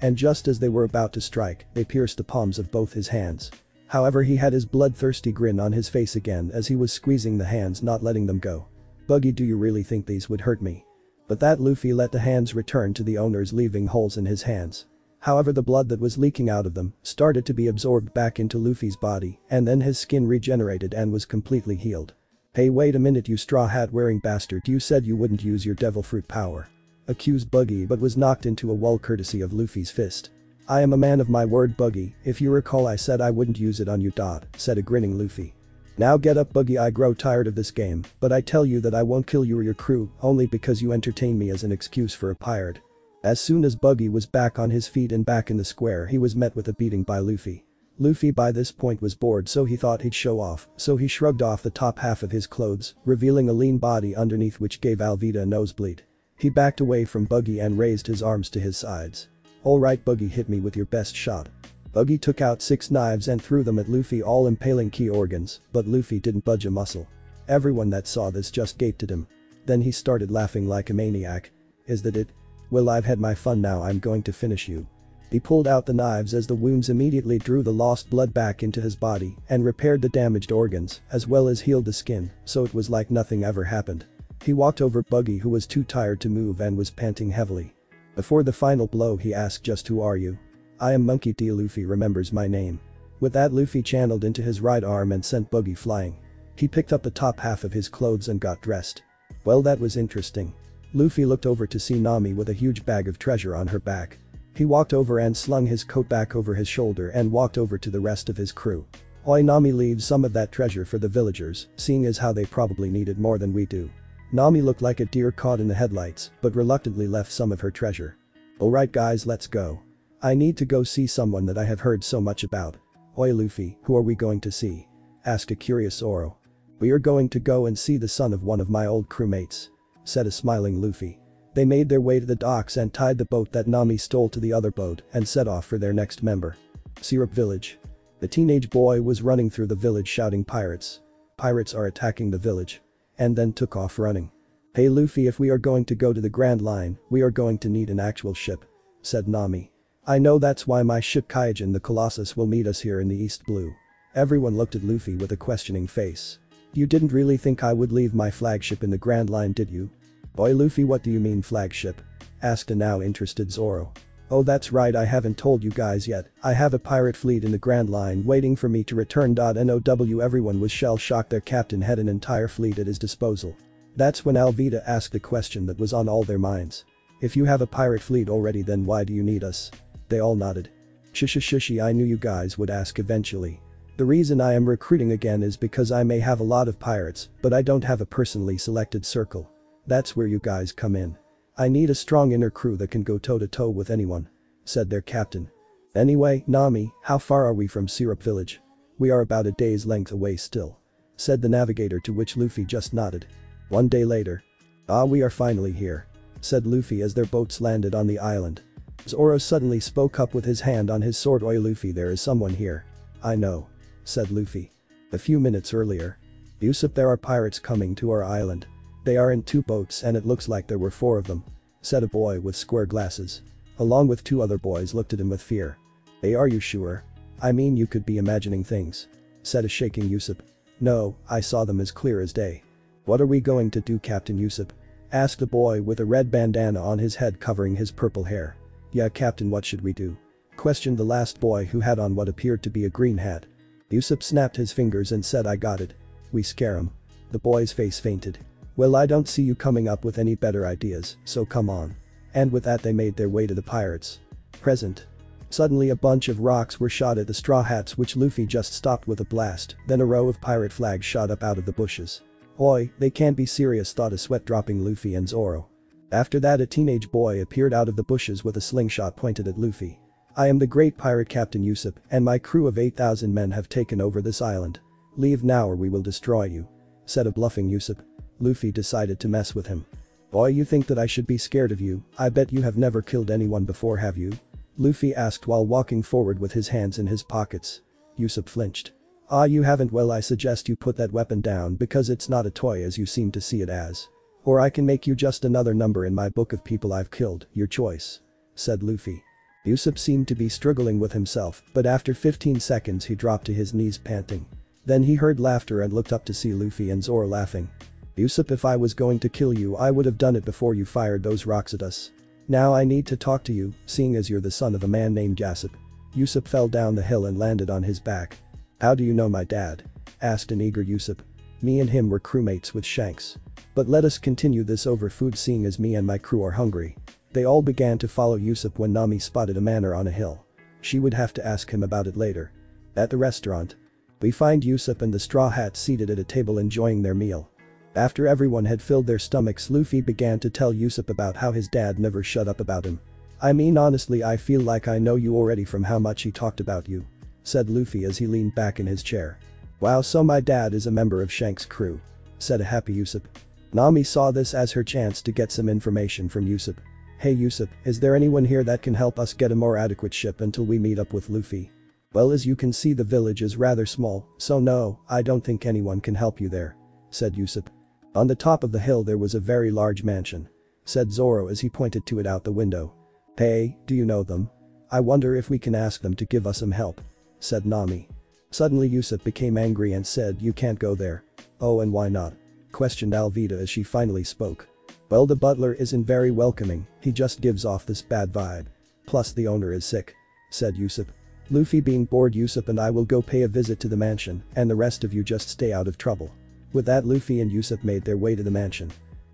Speaker 1: and just as they were about to strike, they pierced the palms of both his hands. However, he had his bloodthirsty grin on his face again as he was squeezing the hands, not letting them go. "Buggy, do you really think these would hurt me?" But that Luffy let the hands return to the owners, leaving holes in his hands. However, the blood that was leaking out of them started to be absorbed back into Luffy's body, and then his skin regenerated and was completely healed. "Hey, wait a minute, you straw hat wearing bastard, you said you wouldn't use your devil fruit power," accused Buggy, but was knocked into a wall courtesy of Luffy's fist. "I am a man of my word, Buggy. If you recall, I said I wouldn't use it on you. Said a grinning Luffy. "Now get up, Buggy, I grow tired of this game, but I tell you that I won't kill you or your crew only because you entertain me as an excuse for a pirate." As soon as Buggy was back on his feet and back in the square, he was met with a beating by Luffy. Luffy by this point was bored, so he thought he'd show off, so he shrugged off the top half of his clothes, revealing a lean body underneath which gave Alvida a nosebleed. He backed away from Buggy and raised his arms to his sides. "Alright Buggy, hit me with your best shot." Buggy took out 6 knives and threw them at Luffy, all impaling key organs, but Luffy didn't budge a muscle. Everyone that saw this just gaped at him. Then he started laughing like a maniac. "Is that it? Well, I've had my fun, now I'm going to finish you." He pulled out the knives as the wounds immediately drew the lost blood back into his body and repaired the damaged organs, as well as healed the skin, so it was like nothing ever happened. He walked over Buggy, who was too tired to move and was panting heavily. Before the final blow, he asked, "Just who are you?" "I am Monkey D. Luffy remembers my name." With that, Luffy channeled into his right arm and sent Buggy flying. He picked up the top half of his clothes and got dressed. Well, that was interesting. Luffy looked over to see Nami with a huge bag of treasure on her back. He walked over and slung his coat back over his shoulder and walked over to the rest of his crew. "Oi, Nami, leave some of that treasure for the villagers, seeing as how they probably need it more than we do." Nami looked like a deer caught in the headlights, but reluctantly left some of her treasure. "Alright guys, let's go. I need to go see someone that I have heard so much about." "Oi Luffy, who are we going to see?" asked a curious Zoro. "We are going to go and see the son of one of my old crewmates," said a smiling Luffy. They made their way to the docks and tied the boat that Nami stole to the other boat and set off for their next member. Syrup Village. The teenage boy was running through the village shouting pirates. Pirates are attacking the village. And then took off running. "Hey Luffy, if we are going to go to the Grand Line, we are going to need an actual ship," said Nami. "I know, that's why my ship Kaijin the Colossus will meet us here in the East Blue." Everyone looked at Luffy with a questioning face. "You didn't really think I would leave my flagship in the Grand Line, did you?" "Boy Luffy, what do you mean flagship?" asked a now interested Zoro. "Oh, that's right, I haven't told you guys yet, I have a pirate fleet in the Grand Line waiting for me to return. NOW Everyone was shell-shocked. Their captain had an entire fleet at his disposal. That's when Alvida asked the question that was on all their minds. "If you have a pirate fleet already, then why do you need us?" They all nodded. Shushi, I knew you guys would ask eventually. "The reason I am recruiting again is because I may have a lot of pirates, but I don't have a personally selected circle. That's where you guys come in. I need a strong inner crew that can go toe-to-toe with anyone," said their captain. "Anyway, Nami, how far are we from Syrup Village?" "We are about a day's length away still," said the navigator, to which Luffy just nodded. One day later. "Ah, we are finally here," said Luffy as their boats landed on the island. Zoro suddenly spoke up with his hand on his sword. "Oi Luffy, there is someone here." "I know," said Luffy. A few minutes earlier. "Usopp, there are pirates coming to our island. They are in 2 boats and it looks like there were 4 of them," said a boy with square glasses. Along with 2 other boys looked at him with fear. "Hey, are you sure? I mean, you could be imagining things," said a shaking Usopp. "No, I saw them as clear as day." "What are we going to do, Captain Usopp?" asked a boy with a red bandana on his head covering his purple hair. "Yeah, Captain, what should we do?" questioned the last boy, who had on what appeared to be a green hat. Usopp snapped his fingers and said, "I got it. We scare 'em." The boy's face fainted. "Well, I don't see you coming up with any better ideas, so come on." And with that they made their way to the pirates. Present. Suddenly a bunch of rocks were shot at the Straw Hats, which Luffy just stopped with a blast. Then a row of pirate flags shot up out of the bushes. "Oi, they can't be serious," thought a sweat-dropping Luffy and Zoro. After that a teenage boy appeared out of the bushes with a slingshot pointed at Luffy. "I am the great pirate Captain Usopp, and my crew of 8,000 men have taken over this island. Leave now or we will destroy you," said a bluffing Usopp. Luffy decided to mess with him. "Boy, you think that I should be scared of you? I bet you have never killed anyone before, have you?" Luffy asked while walking forward with his hands in his pockets. Usopp flinched. "Ah, you haven't? Well, I suggest you put that weapon down because it's not a toy as you seem to see it as. Or I can make you just another number in my book of people I've killed, your choice," said Luffy. Usopp seemed to be struggling with himself, but after 15 seconds he dropped to his knees panting. Then he heard laughter and looked up to see Luffy and Zoro laughing. "Usopp, if I was going to kill you, I would have done it before you fired those rocks at us. Now I need to talk to you, seeing as you're the son of a man named Usopp." Usopp fell down the hill and landed on his back. "How do you know my dad?" asked an eager Usopp. "Me and him were crewmates with Shanks. But let us continue this over food, seeing as me and my crew are hungry." They all began to follow Usopp when Nami spotted a manor on a hill. She would have to ask him about it later. At the restaurant. We find Usopp and the Straw Hats seated at a table enjoying their meal. After everyone had filled their stomachs, Luffy began to tell Usopp about how his dad never shut up about him. "I mean, honestly, I feel like I know you already from how much he talked about you," said Luffy as he leaned back in his chair. "Wow, so my dad is a member of Shanks' crew," said a happy Usopp. Nami saw this as her chance to get some information from Usopp. "Hey Usopp, is there anyone here that can help us get a more adequate ship until we meet up with Luffy?" "Well, as you can see, the village is rather small, so no, I don't think anyone can help you there," said Usopp. "On the top of the hill there was a very large mansion," said Zoro as he pointed to it out the window. "Hey, do you know them? I wonder if we can ask them to give us some help," said Nami. Suddenly Usopp became angry and said, "You can't go there." "Oh, and why not?" questioned Alvida as she finally spoke. "Well, the butler isn't very welcoming, he just gives off this bad vibe. Plus the owner is sick," said Usopp. "Luffy being bored, Usopp and I will go pay a visit to the mansion, and the rest of you just stay out of trouble." With that, Luffy and Usopp made their way to the mansion.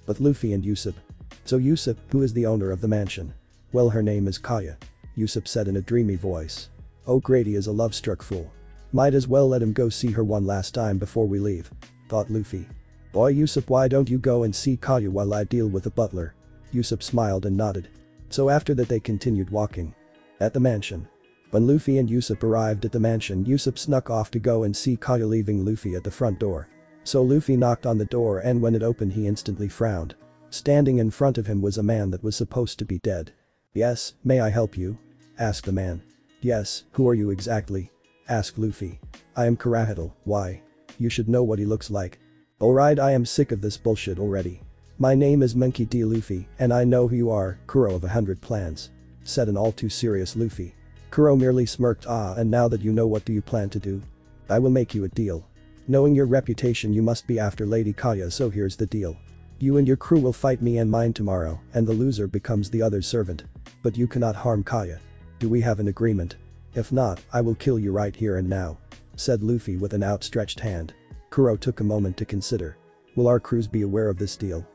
Speaker 1: But Luffy and Usopp. "So Usopp, who is the owner of the mansion?" "Well, her name is Kaya," Usopp said in a dreamy voice. "Oh, Grady is a love-struck fool. Might as well let him go see her one last time before we leave," thought Luffy. "Boy Usopp, why don't you go and see Kaya while I deal with the butler?" Usopp smiled and nodded. So after that they continued walking. At the mansion. When Luffy and Usopp arrived at the mansion, Usopp snuck off to go and see Kaya, leaving Luffy at the front door. So Luffy knocked on the door and when it opened he instantly frowned. Standing in front of him was a man that was supposed to be dead. "Yes, may I help you?" asked the man. "Yes, who are you exactly?" asked Luffy. "I am Kurahito, why? You should know what he looks like." "Alright, I am sick of this bullshit already. My name is Monkey D. Luffy and I know who you are, Kuro of 100 Plans," said an all too serious Luffy. Kuro merely smirked. "And now that you know, what do you plan to do?" "I will make you a deal. Knowing your reputation you must be after Lady Kaya, so here's the deal. You and your crew will fight me and mine tomorrow and the loser becomes the other's servant. But you cannot harm Kaya. Do we have an agreement? If not, I will kill you right here and now," said Luffy with an outstretched hand. Kuro took a moment to consider. "Will our crews be aware of this deal?"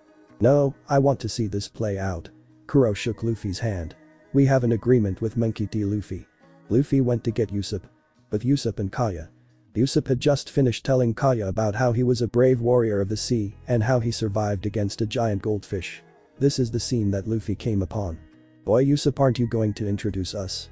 Speaker 1: "No, I want to see this play out." Kuro shook Luffy's hand. "We have an agreement with Monkey D. Luffy." Luffy went to get Usopp. But Usopp and Kaya. Usopp had just finished telling Kaya about how he was a brave warrior of the sea and how he survived against a giant goldfish. This is the scene that Luffy came upon. "Boy Usopp, aren't you going to introduce us?"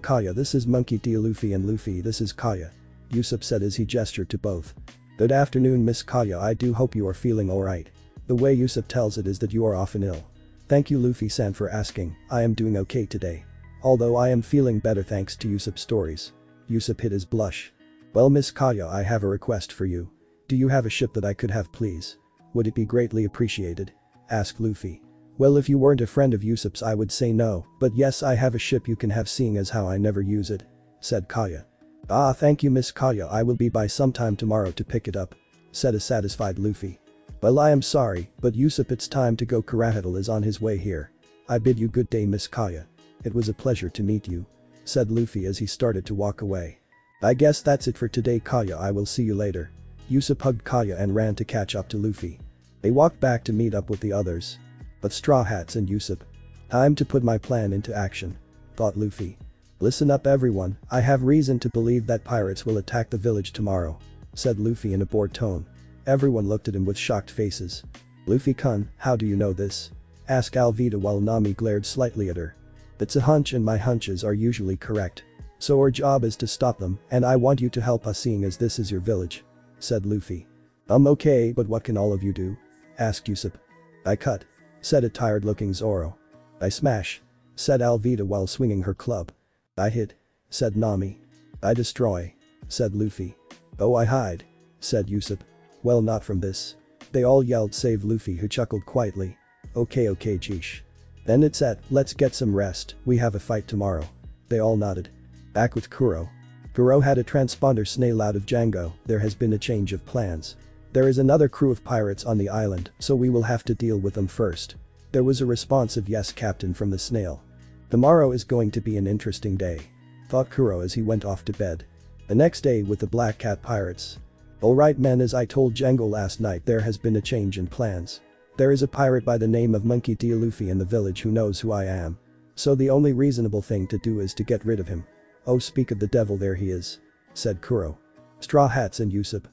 Speaker 1: Kaya, this is Monkey D. Luffy, and Luffy, this is Kaya," Usopp said as he gestured to both. "Good afternoon, Miss Kaya, I do hope you are feeling alright. The way Usopp tells it is that you are often ill." "Thank you Luffy-san for asking, I am doing okay today. Although I am feeling better thanks to Usopp's stories." Usopp hid his blush. "Well Miss Kaya, I have a request for you. Do you have a ship that I could have please? Would it be greatly appreciated?" asked Luffy. "Well, if you weren't a friend of Usopp's I would say no, but yes, I have a ship you can have, seeing as how I never use it," said Kaya. Thank you Miss Kaya, I will be by sometime tomorrow to pick it up," said a satisfied Luffy. "Well, I am sorry, but Usopp, it's time to go. Kurahito is on his way here. I bid you good day Miss Kaya. It was a pleasure to meet you," said Luffy as he started to walk away. "I guess that's it for today Kaya, I will see you later." Usopp hugged Kaya and ran to catch up to Luffy. They walked back to meet up with the others. But Straw Hats and Usopp. "Time to put my plan into action," thought Luffy. "Listen up everyone, I have reason to believe that pirates will attack the village tomorrow," said Luffy in a bored tone. Everyone looked at him with shocked faces. "Luffy-kun, how do you know this?" asked Alvida while Nami glared slightly at her. "It's a hunch and my hunches are usually correct. So our job is to stop them and I want you to help us seeing as this is your village," said Luffy. Okay, but what can all of you do?" asked Usopp. "I cut," said a tired-looking Zoro. "I smash," said Alvida while swinging her club. "I hit," said Nami. "I destroy," said Luffy. "Oh, I hide," said Usopp. "Well, not from this," they all yelled save Luffy, who chuckled quietly. Okay, jeesh. "Then it's set, let's get some rest, we have a fight tomorrow." They all nodded. Back with Kuro. Kuro had a transponder snail out of Django. "There has been a change of plans. There is another crew of pirates on the island, so we will have to deal with them first." There was a responsive "Yes, Captain" from the snail. "Tomorrow is going to be an interesting day," thought Kuro as he went off to bed. The next day with the Black Cat pirates. "Alright men, as I told Django last night, there has been a change in plans. There is a pirate by the name of Monkey D. Luffy in the village who knows who I am. So the only reasonable thing to do is to get rid of him." "Oh, speak of the devil, there he is," said Kuro. Straw Hats and Usopp.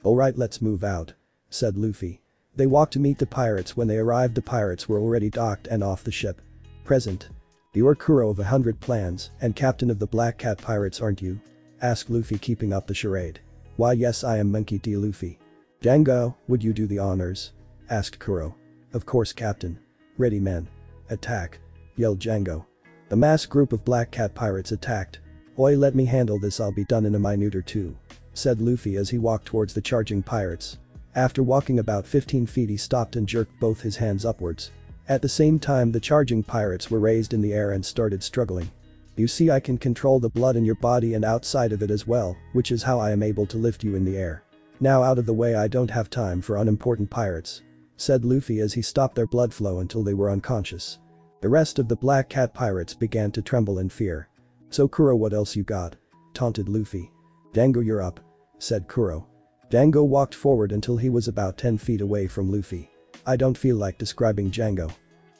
Speaker 1: "Alright, let's move out," said Luffy. They walked to meet the pirates. When they arrived the pirates were already docked and off the ship. "Present. You are Kuro of 100 Plans and captain of the Black Cat pirates, aren't you?" asked Luffy, keeping up the charade. "Why yes, I am Monkey D. Luffy." "Django, would you do the honors?" asked Kuro. "Of course Captain." "Ready men. Attack," yelled Django. The mass group of Black Cat pirates attacked. "Oi, let me handle this, I'll be done in a minute or two," said Luffy as he walked towards the charging pirates. After walking about 15 feet he stopped and jerked both his hands upwards. At the same time the charging pirates were raised in the air and started struggling. "You see, I can control the blood in your body and outside of it as well, which is how I am able to lift you in the air. Now out of the way, I don't have time for unimportant pirates," said Luffy as he stopped their blood flow until they were unconscious. The rest of the Black Cat pirates began to tremble in fear. "So Kuro, what else you got?" taunted Luffy. "Django, you're up," said Kuro. Django walked forward until he was about 10 feet away from Luffy. "I don't feel like describing Django."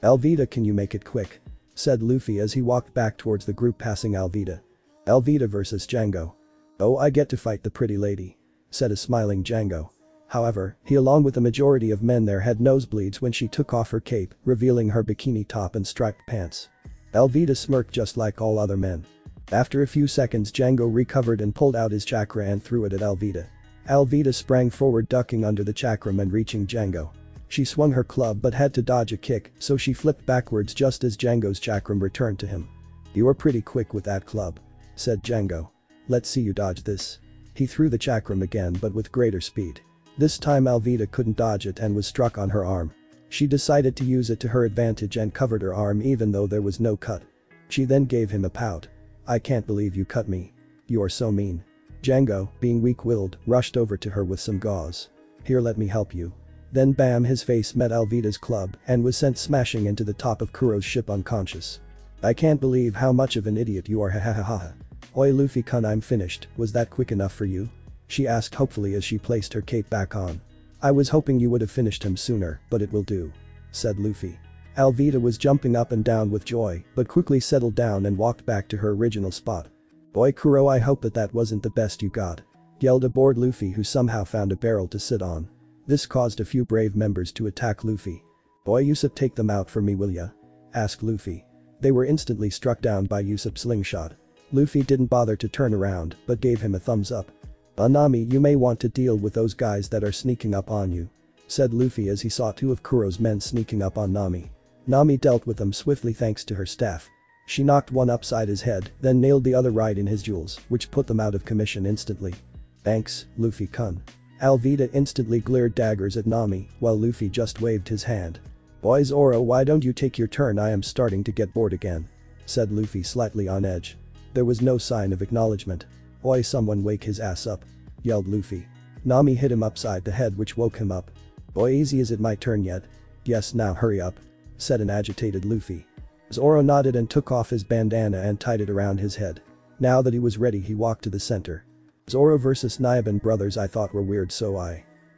Speaker 1: "Alvida, can you make it quick?" said Luffy as he walked back towards the group passing Alvida. "Alvida versus Django. Oh, I get to fight the pretty lady," said a smiling Django. However, he along with the majority of men there had nosebleeds when she took off her cape, revealing her bikini top and striped pants. Alvida smirked just like all other men. After a few seconds Django recovered and pulled out his chakra and threw it at Alvida. Alvida sprang forward, ducking under the chakram and reaching Django. She swung her club but had to dodge a kick, so she flipped backwards just as Django's chakram returned to him. "You were pretty quick with that club," said Django. "Let's see you dodge this." He threw the chakram again but with greater speed. This time Alvida couldn't dodge it and was struck on her arm. She decided to use it to her advantage and covered her arm even though there was no cut. She then gave him a pout. "I can't believe you cut me. You are so mean." Django, being weak-willed, rushed over to her with some gauze. "Here, let me help you." Then bam, his face met Alvida's club and was sent smashing into the top of Kuro's ship unconscious. "I can't believe how much of an idiot you are, ha ha ha ha. Oi Luffy-kun, I'm finished, was that quick enough for you?" she asked hopefully as she placed her cape back on. "I was hoping you would have finished him sooner, but it will do," said Luffy. Alvida was jumping up and down with joy, but quickly settled down and walked back to her original spot. "Boy Kuro, I hope that wasn't the best you got," yelled aboard Luffy, who somehow found a barrel to sit on. This caused a few brave members to attack Luffy. "Boy Usopp, take them out for me, will ya?" asked Luffy. They were instantly struck down by Usopp's slingshot. Luffy didn't bother to turn around but gave him a thumbs up. "Nami, you may want to deal with those guys that are sneaking up on you," said Luffy as he saw two of Kuro's men sneaking up on Nami. Nami dealt with them swiftly thanks to her staff. She knocked one upside his head, then nailed the other right in his jewels, which put them out of commission instantly. "Thanks, Luffy-kun." Alvida instantly glared daggers at Nami, while Luffy just waved his hand. "Boy Zoro, why don't you take your turn? I am starting to get bored again," said Luffy slightly on edge. There was no sign of acknowledgement. "Oi, someone wake his ass up," yelled Luffy. Nami hit him upside the head, which woke him up. "Boy, easy, is it my turn yet?" "Yes, now hurry up," said an agitated Luffy. Zoro nodded and took off his bandana and tied it around his head. Now that he was ready, he walked to the center. "Zoro versus Nyaban brothers I thought were weird,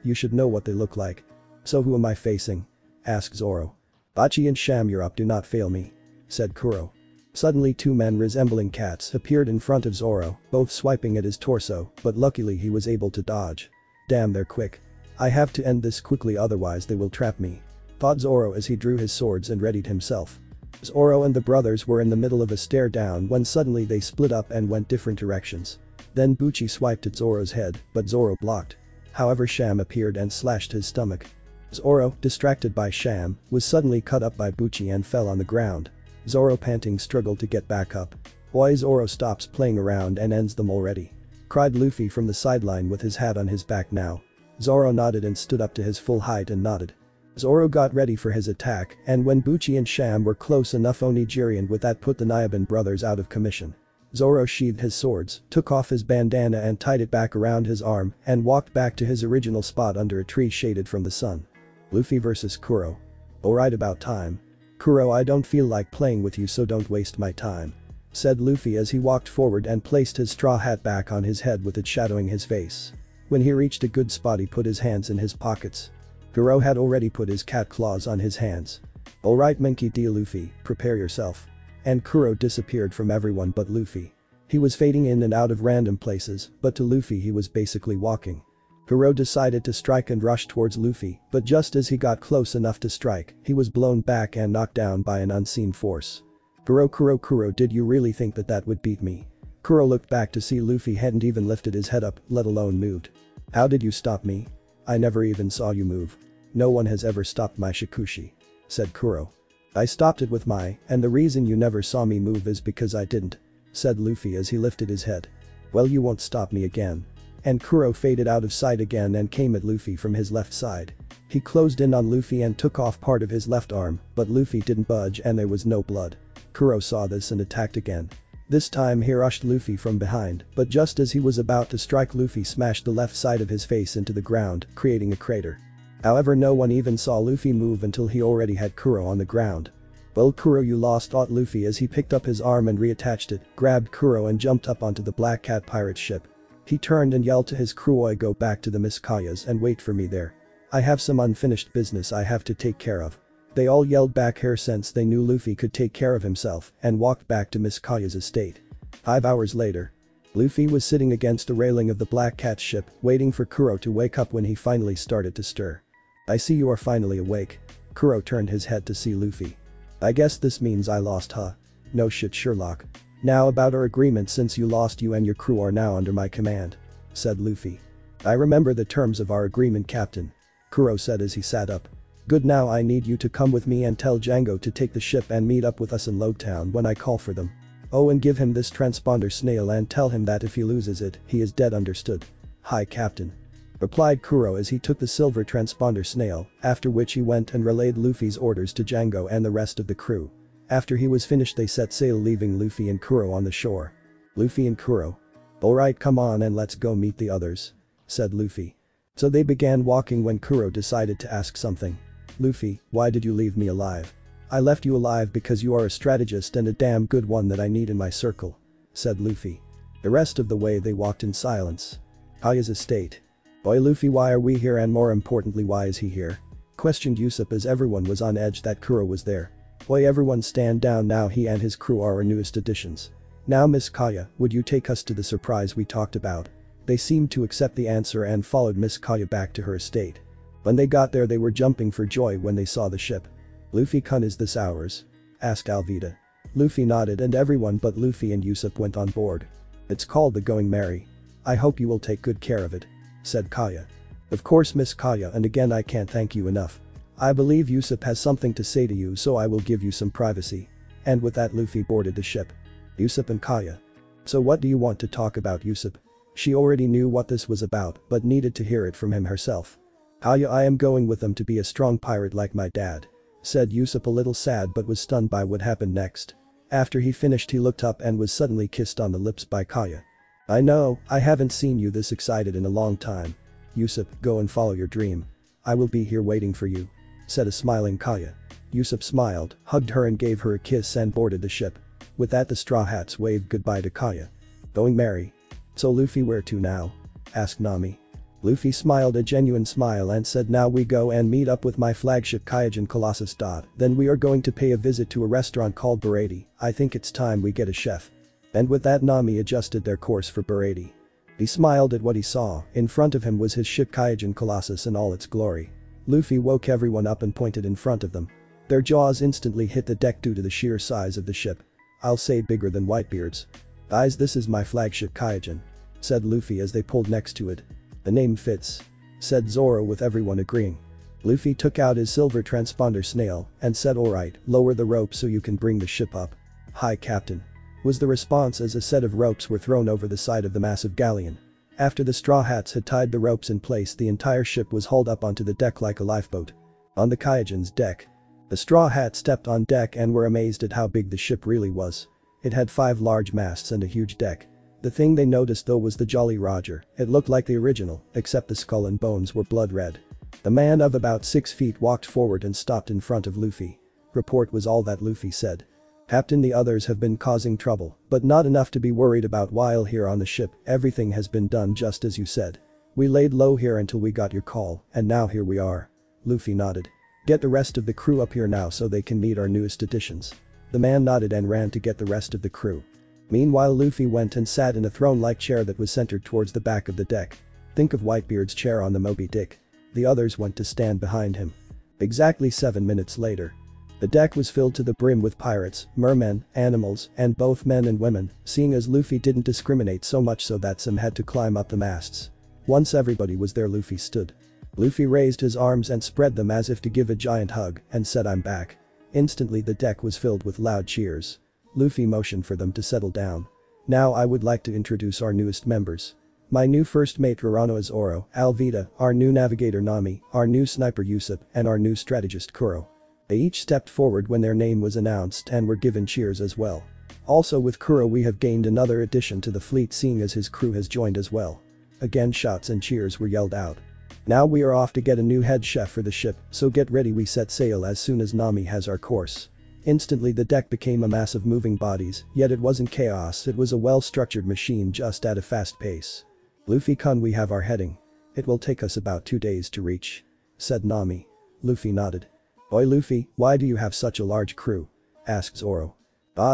Speaker 1: you should know what they look like." "So who am I facing?" asked Zoro. "Buggy and Sham, you're up, do not fail me," said Kuro. Suddenly two men resembling cats appeared in front of Zoro, both swiping at his torso, but luckily he was able to dodge. "Damn, they're quick. I have to end this quickly, otherwise they will trap me," thought Zoro as he drew his swords and readied himself. Zoro and the brothers were in the middle of a stare down when suddenly they split up and went different directions. Then Buggy swiped at Zoro's head, but Zoro blocked. However, Sham appeared and slashed his stomach. Zoro, distracted by Sham, was suddenly cut up by Buggy and fell on the ground. Zoro, panting, struggled to get back up. "Why, Zoro stops playing around and ends them already," cried Luffy from the sideline with his hat on his back now. Zoro nodded and stood up to his full height and nodded. Zoro got ready for his attack, and when Buggy and Sham were close enough, Onigiri and with that put the Nyaban brothers out of commission. Zoro sheathed his swords, took off his bandana and tied it back around his arm and walked back to his original spot under a tree shaded from the sun. Luffy versus Kuro. "Alright, about time. Kuro, I don't feel like playing with you, so don't waste my time," said Luffy as he walked forward and placed his straw hat back on his head with it shadowing his face. When he reached a good spot, he put his hands in his pockets. Kuro had already put his cat claws on his hands. "Alright, Monkey D. Luffy, prepare yourself." And Kuro disappeared from everyone but Luffy. He was fading in and out of random places, but to Luffy he was basically walking. Kuro decided to strike and rush towards Luffy, but just as he got close enough to strike, he was blown back and knocked down by an unseen force. Kuro, did you really think that would beat me?" Kuro looked back to see Luffy hadn't even lifted his head up, let alone moved. "How did you stop me? I never even saw you move." "No one has ever stopped my Shikushi," said Kuro. "I stopped it with and the reason you never saw me move is because I didn't," said Luffy as he lifted his head. "Well, you won't stop me again." And Kuro faded out of sight again and came at Luffy from his left side. He closed in on Luffy and took off part of his left arm, but Luffy didn't budge and there was no blood. Kuro saw this and attacked again. This time he rushed Luffy from behind, but just as he was about to strike, Luffy smashed the left side of his face into the ground, creating a crater. However, no one even saw Luffy move until he already had Kuro on the ground. "Well, Kuro, you lost," thought Luffy as he picked up his arm and reattached it, grabbed Kuro and jumped up onto the Black Cat pirate ship. He turned and yelled to his crew, "Oi, go back to the Miskayas and wait for me there. I have some unfinished business I have to take care of." They all yelled back here since they knew Luffy could take care of himself and walked back to Miskaya's estate. 5 hours later. Luffy was sitting against the railing of the Black Cat's ship, waiting for Kuro to wake up when he finally started to stir. "I see you are finally awake." Kuro turned his head to see Luffy. "I guess this means I lost, huh?" "No shit, Sherlock. Now about our agreement, since you lost, you and your crew are now under my command," said Luffy. I remember the terms of our agreement, Captain. Kuro said as he sat up. Good, now I need you to come with me and tell Django to take the ship and meet up with us in Logtown when I call for them. Oh, and give him this transponder snail and tell him that if he loses it, he is dead, understood? Hi, Captain. Replied Kuro as he took the silver transponder snail, after which he went and relayed Luffy's orders to Django and the rest of the crew. After he was finished, they set sail, leaving Luffy and Kuro on the shore. Luffy and Kuro. Alright, come on and let's go meet the others, said Luffy. So they began walking when Kuro decided to ask something. Luffy, why did you leave me alive? I left you alive because you are a strategist and a damn good one that I need in my circle, said Luffy. The rest of the way they walked in silence. Kaya's estate. Boy, Luffy, why are we here, and more importantly, why is he here? Questioned Usopp as everyone was on edge that Kuro was there. Boy, everyone stand down now, he and his crew are our newest additions. Now Miss Kaya, would you take us to the surprise we talked about? They seemed to accept the answer and followed Miss Kaya back to her estate. When they got there, they were jumping for joy when they saw the ship. Luffy-kun, is this ours? Asked Alvida. Luffy nodded and everyone but Luffy and Usopp went on board. It's called the Going Merry. I hope you will take good care of it, said Kaya. Of course, Miss Kaya, and again I can't thank you enough. I believe Usopp has something to say to you, so I will give you some privacy. And with that, Luffy boarded the ship. Usopp and Kaya. So what do you want to talk about, Usopp? She already knew what this was about but needed to hear it from him herself. Kaya, I am going with them to be a strong pirate like my dad, said Usopp, a little sad but was stunned by what happened next. After he finished, he looked up and was suddenly kissed on the lips by Kaya. I know, I haven't seen you this excited in a long time. Usopp, go and follow your dream. I will be here waiting for you, said a smiling Kaya. Usopp smiled, hugged her and gave her a kiss and boarded the ship. With that, the Straw Hats waved goodbye to Kaya. Going merry. So Luffy, where to now? Asked Nami. Luffy smiled a genuine smile and said, now we go and meet up with my flagship Kaijin Colossus. Then we are going to pay a visit to a restaurant called Baratie. I think it's time we get a chef. And with that, Nami adjusted their course for Baratie. He smiled at what he saw. In front of him was his ship Kaijin Colossus in all its glory. Luffy woke everyone up and pointed in front of them. Their jaws instantly hit the deck due to the sheer size of the ship. I'll say bigger than Whitebeard's. Guys, this is my flagship Kaijin, said Luffy as they pulled next to it. The name fits, said Zoro, with everyone agreeing. Luffy took out his silver transponder snail and said, alright, lower the rope so you can bring the ship up. Hi, Captain, was the response as a set of ropes were thrown over the side of the massive galleon. After the Straw Hats had tied the ropes in place, the entire ship was hauled up onto the deck like a lifeboat. On the Kaijin's deck, the Straw Hats stepped on deck and were amazed at how big the ship really was. It had 5 large masts and a huge deck. The thing they noticed though was the Jolly Roger. It looked like the original, except the skull and bones were blood red. The man of about 6 feet walked forward and stopped in front of Luffy. Report was all that Luffy said. Captain, the others have been causing trouble, but not enough to be worried about while here on the ship. Everything has been done just as you said. We laid low here until we got your call, and now here we are. Luffy nodded. Get the rest of the crew up here now so they can meet our newest additions. The man nodded and ran to get the rest of the crew. Meanwhile, Luffy went and sat in a throne-like chair that was centered towards the back of the deck. Think of Whitebeard's chair on the Moby Dick. The others went to stand behind him. Exactly 7 minutes later, the deck was filled to the brim with pirates, mermen, animals, and both men and women, seeing as Luffy didn't discriminate so much so that some had to climb up the masts. Once everybody was there, Luffy stood. Luffy raised his arms and spread them as if to give a giant hug and said, I'm back. Instantly the deck was filled with loud cheers. Luffy motioned for them to settle down. Now I would like to introduce our newest members. My new first mate Rorano is Zoro, Alvida, our new navigator Nami, our new sniper Usopp, and our new strategist Kuro. They each stepped forward when their name was announced and were given cheers as well. Also with Kuro we have gained another addition to the fleet, seeing as his crew has joined as well. Again shouts and cheers were yelled out. Now we are off to get a new head chef for the ship, so get ready, we set sail as soon as Nami has our course. Instantly the deck became a mass of moving bodies, yet it wasn't chaos, it was a well-structured machine just at a fast pace. Luffy-kun, we have our heading. It will take us about 2 days to reach, said Nami. Luffy nodded. Oi Luffy, why do you have such a large crew? Asked Zoro.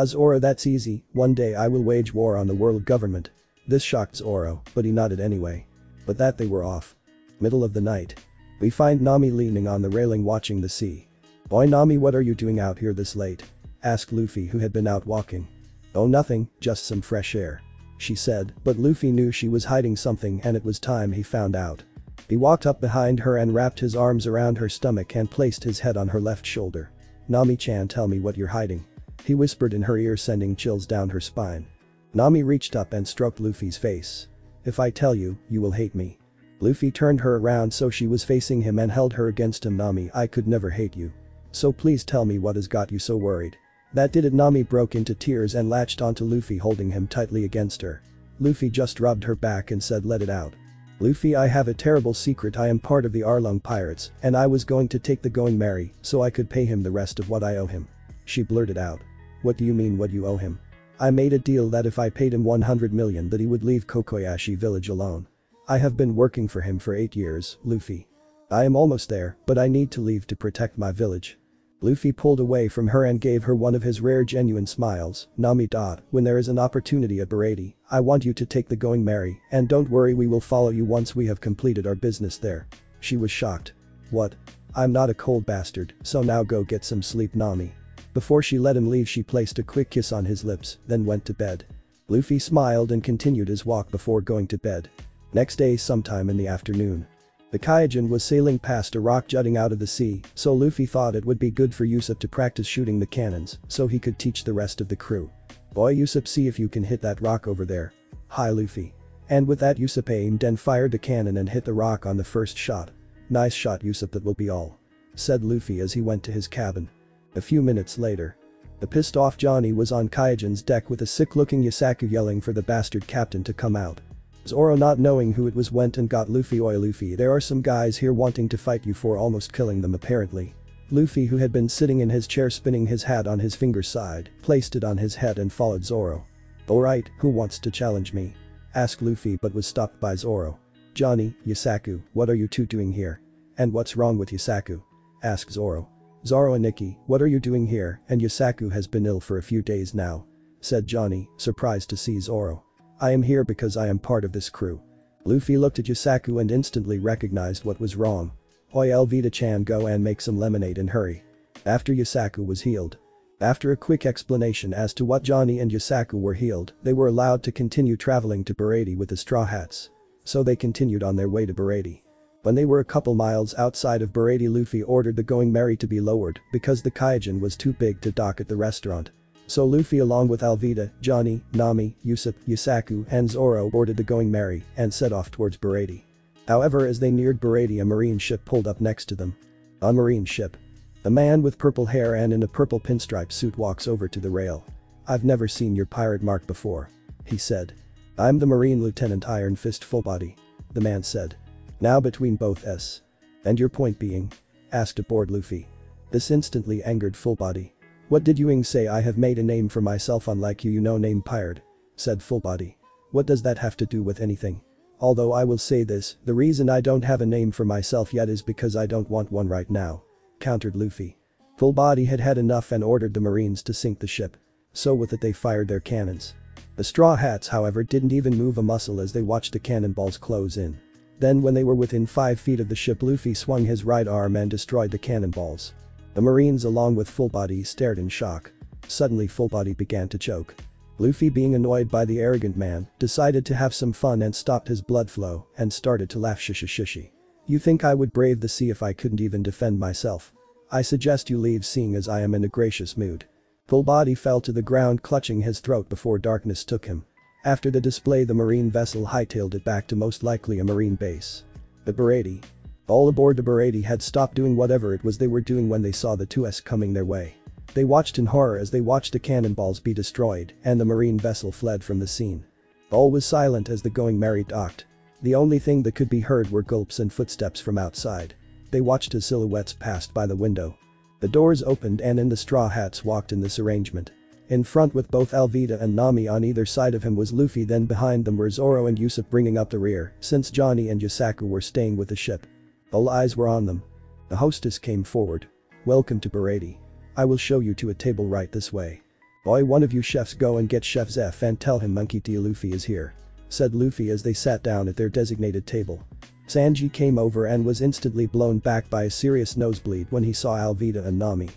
Speaker 1: Zoro, that's easy, one day I will wage war on the world government. This shocked Zoro, but he nodded anyway. But that they were off. Middle of the night. We find Nami leaning on the railing watching the sea. Boy Nami, what are you doing out here this late? Asked Luffy, who had been out walking. Oh nothing, just some fresh air. she said, but Luffy knew she was hiding something and it was time he found out. He walked up behind her and wrapped his arms around her stomach and placed his head on her left shoulder. "Nami-chan, tell me what you're hiding," he whispered in her ear, sending chills down her spine. Nami reached up and stroked Luffy's face. "If I tell you, you will hate me." Luffy turned her around so she was facing him and held her against him. "Nami, I could never hate you. So please tell me what has got you so worried." "That did it." Nami broke into tears and latched onto Luffy, holding him tightly against her. Luffy just rubbed her back and said, "Let it out." "Luffy, I have a terrible secret. I am part of the Arlong pirates and I was going to take the Going Merry so I could pay him the rest of what I owe him," she blurted out. "What do you mean what you owe him?" "I made a deal that if I paid him 100 million that he would leave Kokoyashi village alone. I have been working for him for 8 years, Luffy. I am almost there, but I need to leave to protect my village." Luffy pulled away from her and gave her one of his rare genuine smiles. "Nami. When there is an opportunity at Baratie, I want you to take the Going Merry, and don't worry, we will follow you once we have completed our business there." She was shocked. "What? I'm not a cold bastard, so now go get some sleep, Nami." Before she let him leave, she placed a quick kiss on his lips, then went to bed. Luffy smiled and continued his walk before going to bed. Next day, sometime in the afternoon, the Kaijin was sailing past a rock jutting out of the sea, so Luffy thought it would be good for Usopp to practice shooting the cannons so he could teach the rest of the crew. "Boy, Usopp, see if you can hit that rock over there." "Hi, Luffy." And with that, Usopp aimed and fired the cannon and hit the rock on the first shot. "Nice shot, Usopp, that will be all," said Luffy as he went to his cabin. A few minutes later, the pissed off Johnny was on Kaijin's deck with a sick-looking Yasaku yelling for the bastard captain to come out. Zoro, not knowing who it was, went and got Luffy. "Oi Luffy, there are some guys here wanting to fight you for almost killing them apparently." Luffy, who had been sitting in his chair spinning his hat on his finger side, placed it on his head and followed Zoro. "Alright, who wants to challenge me?" asked Luffy, but was stopped by Zoro. "Johnny, Yasaku, what are you two doing here?" "And what's wrong with Yasaku?" asked Zoro. "Zoro and Nikki, what are you doing here? And Yasaku has been ill for a few days now," said Johnny, surprised to see Zoro. "I am here because I am part of this crew." Luffy looked at Yasaku and instantly recognized what was wrong. "Oi Alvida-chan, go and make some lemonade and hurry." After Yasaku was healed. After a quick explanation as to what Johnny and Yasaku were healed, they were allowed to continue traveling to Baratie with the Straw Hats. So they continued on their way to Baratie. When they were a couple miles outside of Baratie, Luffy ordered the Going Merry to be lowered because the Kaijin was too big to dock at the restaurant. So Luffy, along with Alvida, Johnny, Nami, Usopp, Yasaku and Zoro, boarded the Going Merry and set off towards Baratie. However, as they neared Baratie, a marine ship pulled up next to them. A marine ship. A man with purple hair and in a purple pinstripe suit walks over to the rail. "I've never seen your pirate mark before," he said. "I'm the Marine Lieutenant Iron Fist Fullbody," the man said. "Now between both s. And your point being?" asked aboard Luffy. This instantly angered Fullbody. "What did you say? I have made a name for myself, unlike you no-name pirate," said Fullbody. "What does that have to do with anything? Although I will say this, the reason I don't have a name for myself yet is because I don't want one right now," countered Luffy. Fullbody had had enough and ordered the Marines to sink the ship. So with it they fired their cannons. The Straw Hats, however, didn't even move a muscle as they watched the cannonballs close in. Then when they were within 5 feet of the ship, Luffy swung his right arm and destroyed the cannonballs. The Marines, along with Fullbody, stared in shock. Suddenly Fullbody began to choke. Luffy, being annoyed by the arrogant man, decided to have some fun and stopped his blood flow and started to laugh. "Shishi. You think I would brave the sea if I couldn't even defend myself? I suggest you leave, seeing as I am in a gracious mood." Fullbody fell to the ground, clutching his throat before darkness took him. After the display, the marine vessel hightailed it back to most likely a marine base. The Baratie. All aboard the Baratie had stopped doing whatever it was they were doing when they saw the 2S coming their way. They watched in horror as they watched the cannonballs be destroyed and the marine vessel fled from the scene. All was silent as the Going Merry docked. The only thing that could be heard were gulps and footsteps from outside. They watched as silhouettes passed by the window. The doors opened and in the Straw Hats walked in this arrangement. In front, with both Alvida and Nami on either side of him, was Luffy. Then behind them were Zoro and Usopp, bringing up the rear since Johnny and Yasaku were staying with the ship. All eyes were on them. The hostess came forward. "Welcome to Baratie. I will show you to a table right this way. Boy, one of you chefs go and get Chef Zeph and tell him Monkey D. Luffy is here," said Luffy as they sat down at their designated table. Sanji came over and was instantly blown back by a serious nosebleed when he saw Alvida and Nami.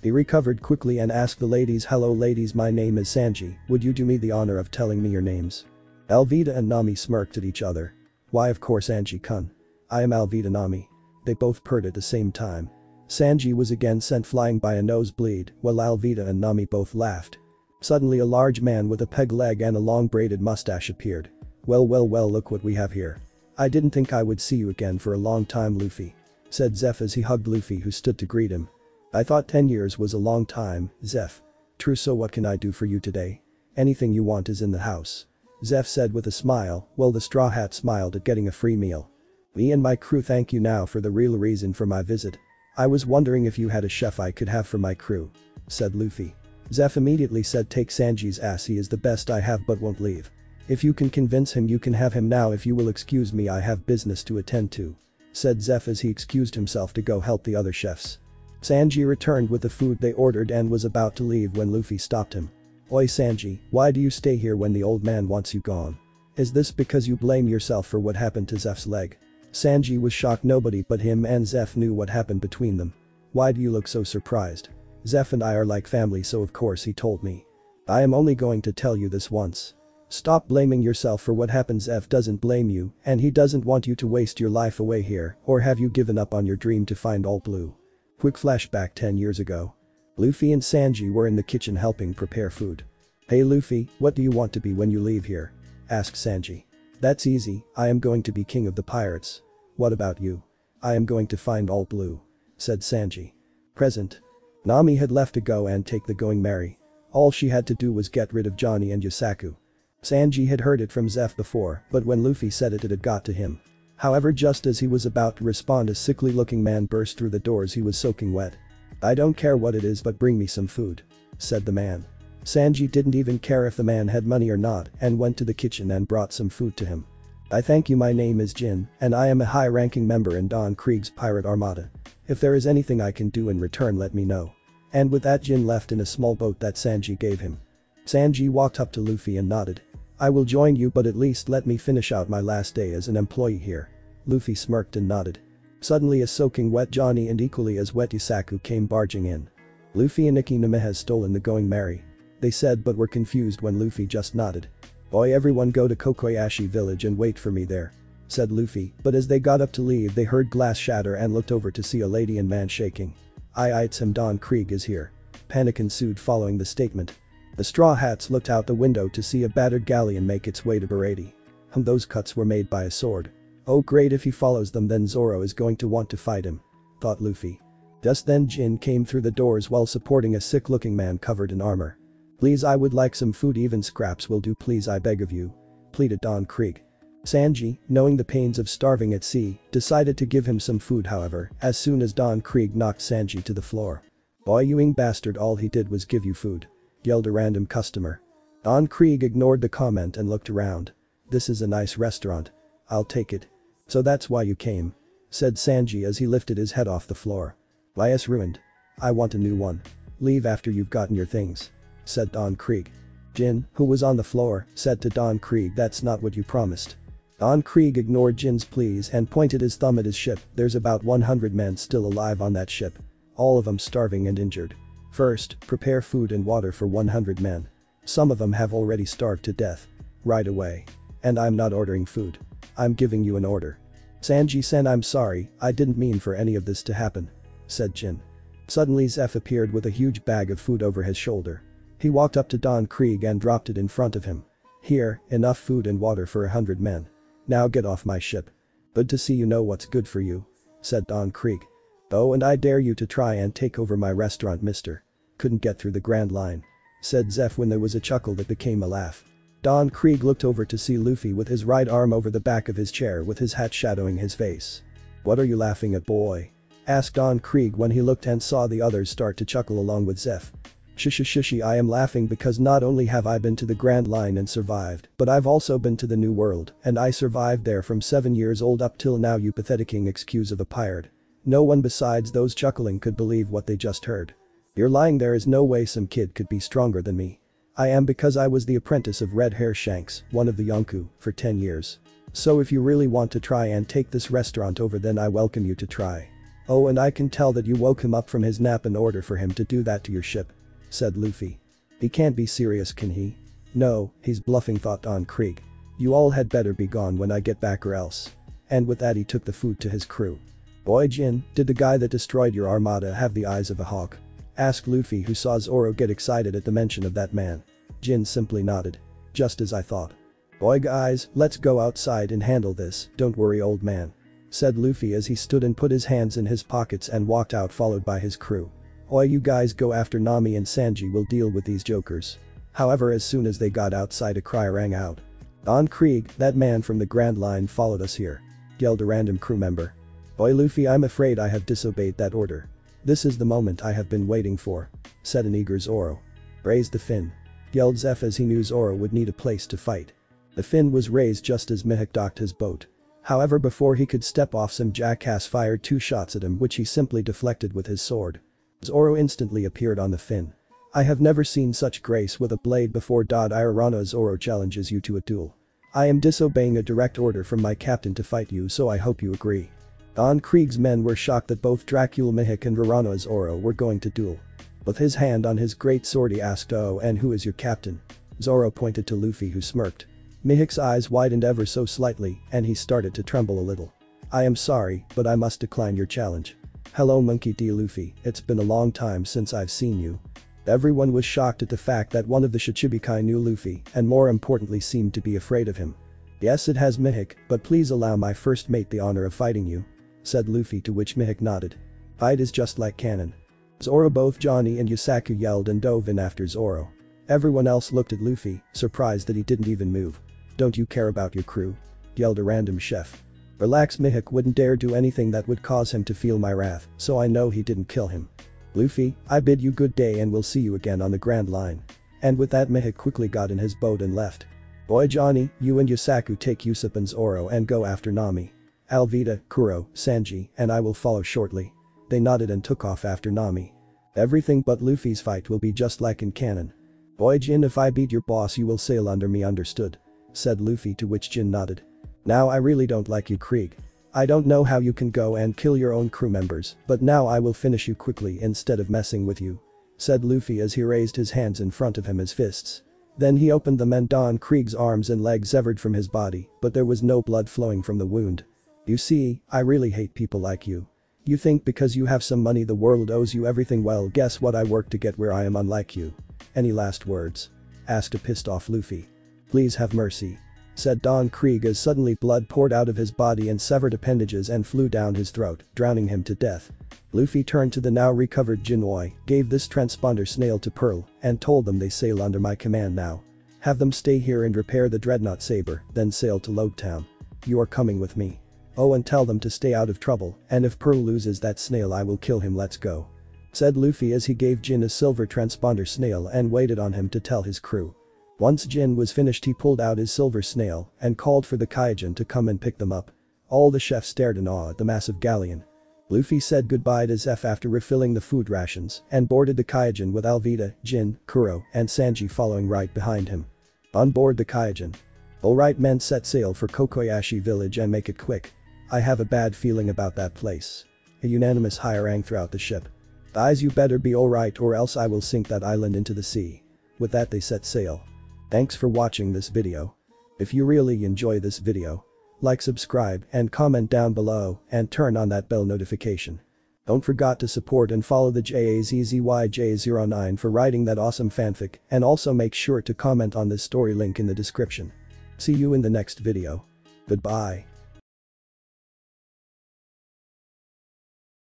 Speaker 1: He recovered quickly and asked the ladies, "Hello ladies, my name is Sanji, would you do me the honor of telling me your names?" Alvida and Nami smirked at each other. Why of course Anji-kun. I am Alvida Nami. They both purred at the same time. Sanji was again sent flying by a nosebleed, while Alvida and Nami both laughed. Suddenly a large man with a peg leg and a long braided mustache appeared. Well look what we have here. I didn't think I would see you again for a long time Luffy. Said Zeph as he hugged Luffy who stood to greet him. I thought 10 years was a long time, Zeph. True, so what can I do for you today? Anything you want is in the house. Zeph said with a smile, while the Straw Hat smiled at getting a free meal. Me and my crew thank you now for the real reason for my visit. I was wondering if you had a chef I could have for my crew. Said Luffy. Zeph immediately said take Sanji's ass, he is the best I have but won't leave. If you can convince him you can have him now, if you will excuse me I have business to attend to. Said Zeph as he excused himself to go help the other chefs. Sanji returned with the food they ordered and was about to leave when Luffy stopped him. Oi Sanji, why do you stay here when the old man wants you gone? Is this because you blame yourself for what happened to Zeph's leg? Sanji was shocked. Nobody but him and Zeph knew what happened between them. Why do you look so surprised? Zeph and I are like family, so of course he told me. I am only going to tell you this once. Stop blaming yourself for what happened. Zeph doesn't blame you and he doesn't want you to waste your life away here, or have you given up on your dream to find all blue? Quick flashback 10 years ago. Luffy and Sanji were in the kitchen helping prepare food. Hey Luffy, what do you want to be when you leave here? Asked Sanji. That's easy, I am going to be king of the pirates. What about you? I am going to find all blue. Said Sanji. Present. Nami had left to go and take the going merry. All she had to do was get rid of Johnny and Yusaku. Sanji had heard it from Zeph before, but when Luffy said it had got to him. However, just as he was about to respond, a sickly looking man burst through the doors. He was soaking wet. I don't care what it is, but bring me some food. Said the man. Sanji didn't even care if the man had money or not and went to the kitchen and brought some food to him. I thank you, my name is Jin and I am a high-ranking member in Don Krieg's pirate armada. If there is anything I can do in return, let me know. And with that, Jin left in a small boat that Sanji gave him. Sanji walked up to Luffy and nodded. I will join you, but at least let me finish out my last day as an employee here. Luffy smirked and nodded. Suddenly a soaking wet Johnny and equally as wet Yusaku came barging in. Luffy and Makino has stolen the going merry. They said, but were confused when Luffy just nodded. Boy, everyone go to Kokoyashi village and wait for me there. Said Luffy, but as they got up to leave they heard glass shatter and looked over to see a lady and man shaking. It's him, Don Krieg is here. Panic ensued following the statement. The Straw Hats looked out the window to see a battered galleon make its way to Baratie. Those cuts were made by a sword. Oh great, if he follows them then Zoro is going to want to fight him. Thought Luffy. Just then Jin came through the doors while supporting a sick-looking man covered in armor. Please, I would like some food, even scraps will do, please, I beg of you. Pleaded Don Krieg. Sanji, knowing the pains of starving at sea, decided to give him some food. However, as soon as Don Krieg knocked Sanji to the floor. Boy, you ing bastard, all he did was give you food. Yelled a random customer. Don Krieg ignored the comment and looked around. This is a nice restaurant. I'll take it. So that's why you came. Said Sanji as he lifted his head off the floor. Why, it's ruined. I want a new one. Leave after you've gotten your things. Said Don Krieg. Jin, who was on the floor, said to Don Krieg, that's not what you promised. Don Krieg ignored Jin's pleas and pointed his thumb at his ship. There's about 100 men still alive on that ship. All of them starving and injured. First, prepare food and water for 100 men. Some of them have already starved to death. Right away. And I'm not ordering food. I'm giving you an order. Sanji-sen, I'm sorry, I didn't mean for any of this to happen. Said Jin. Suddenly Zeph appeared with a huge bag of food over his shoulder. He walked up to Don Krieg and dropped it in front of him. Here, enough food and water for 100 men. Now get off my ship. Good to see you know what's good for you. Said Don Krieg. Oh, and I dare you to try and take over my restaurant, mister. Couldn't get through the Grand Line. Said Zeph when there was a chuckle that became a laugh. Don Krieg looked over to see Luffy with his right arm over the back of his chair with his hat shadowing his face. What are you laughing at, boy? Asked Don Krieg when he looked and saw the others start to chuckle along with Zeph. Shushi, I am laughing because not only have I been to the Grand Line and survived, but I've also been to the New World and I survived there from 7 years old up till now, you pathetic excuse of a pirate. No one besides those chuckling could believe what they just heard. You're lying, there is no way some kid could be stronger than me. I am, because I was the apprentice of Red Hair Shanks, one of the Yonko, for 10 years. So if you really want to try and take this restaurant over, then I welcome you to try. Oh, and I can tell that you woke him up from his nap in order for him to do that to your ship. Said Luffy. He can't be serious, can he? No, he's bluffing, thought Don Krieg. You all had better be gone when I get back or else. And with that he took the food to his crew. Boy Jin, did the guy that destroyed your armada have the eyes of a hawk? Asked Luffy, who saw Zoro get excited at the mention of that man. Jin simply nodded. Just as I thought. Boy guys, let's go outside and handle this, don't worry old man. Said Luffy as he stood and put his hands in his pockets and walked out followed by his crew. Oi, you guys go after Nami and Sanji will deal with these jokers. However, as soon as they got outside a cry rang out. Don Krieg, that man from the Grand Line followed us here. Yelled a random crew member. Boy Luffy, I'm afraid I have disobeyed that order. This is the moment I have been waiting for. Said an eager Zoro. Raise the fin. Yelled Zeph as he knew Zoro would need a place to fight. The fin was raised just as Mihawk docked his boat. However, before he could step off, some jackass fired 2 shots at him which he simply deflected with his sword. Zoro instantly appeared on the fin. I have never seen such grace with a blade before. Irana, Zoro challenges you to a duel. I am disobeying a direct order from my captain to fight you, so I hope you agree. Don Krieg's men were shocked that both Dracula Mihawk and Rarano Zoro were going to duel. With his hand on his great sword he asked, "Oh, and who is your captain?" Zoro pointed to Luffy, who smirked. Mihawk's eyes widened ever so slightly and he started to tremble a little. I am sorry, but I must decline your challenge. Hello Monkey D. Luffy, it's been a long time since I've seen you. Everyone was shocked at the fact that one of the Shichibukai knew Luffy and more importantly seemed to be afraid of him. Yes, it has Mihawk, but please allow my first mate the honor of fighting you. Said Luffy, to which Mihawk nodded. Fight is just like canon. Zoro, both Johnny and Yusaku yelled and dove in after Zoro. Everyone else looked at Luffy, surprised that he didn't even move. Don't you care about your crew? Yelled a random chef. Relax, Mihawk wouldn't dare do anything that would cause him to feel my wrath, so I know he didn't kill him. Luffy, I bid you good day and we'll see you again on the Grand Line. And with that Mihawk quickly got in his boat and left. Boy Johnny, you and Yusaku take Usopp and Zoro and go after Nami. Alvida, Kuro, Sanji, and I will follow shortly. They nodded and took off after Nami. Everything but Luffy's fight will be just like in canon. Boy Jin, if I beat your boss you will sail under me, understood? Said Luffy, to which Jin nodded. Now I really don't like you, Krieg. I don't know how you can go and kill your own crew members, but now I will finish you quickly instead of messing with you. Said Luffy as he raised his hands in front of him as fists. Then he opened them and Don Krieg's arms and legs severed from his body, but there was no blood flowing from the wound. You see, I really hate people like you. You think because you have some money the world owes you everything? Well, guess what, I work to get where I am, unlike you. Any last words? Asked a pissed off Luffy. Please have mercy. Said Don Krieg as suddenly blood poured out of his body and severed appendages and flew down his throat, drowning him to death. Luffy turned to the now recovered Jinwei, gave this transponder snail to Pearl, and told them they sail under my command now. Have them stay here and repair the Dreadnought Saber, then sail to Logtown. You are coming with me. Oh, and tell them to stay out of trouble, and if Pearl loses that snail I will kill him, let's go. Said Luffy as he gave Jin a silver transponder snail and waited on him to tell his crew. Once Jin was finished he pulled out his silver snail and called for the Kaijin to come and pick them up. All the chefs stared in awe at the massive galleon. Luffy said goodbye to Zeph after refilling the food rations and boarded the Kaijin with Alvida, Jin, Kuro, and Sanji following right behind him. On board the Kaijin. Alright men, set sail for Kokoyashi village and make it quick. I have a bad feeling about that place. A unanimous hi rang throughout the ship. Guys, you better be alright or else I will sink that island into the sea. With that they set sail. Thanks for watching this video. If you really enjoy this video, like, subscribe, and comment down below, and turn on that bell notification. Don't forget to support and follow the JAZZYJ09 for writing that awesome fanfic, and also make sure to comment on this story, link in the description. See you in the next video. Goodbye.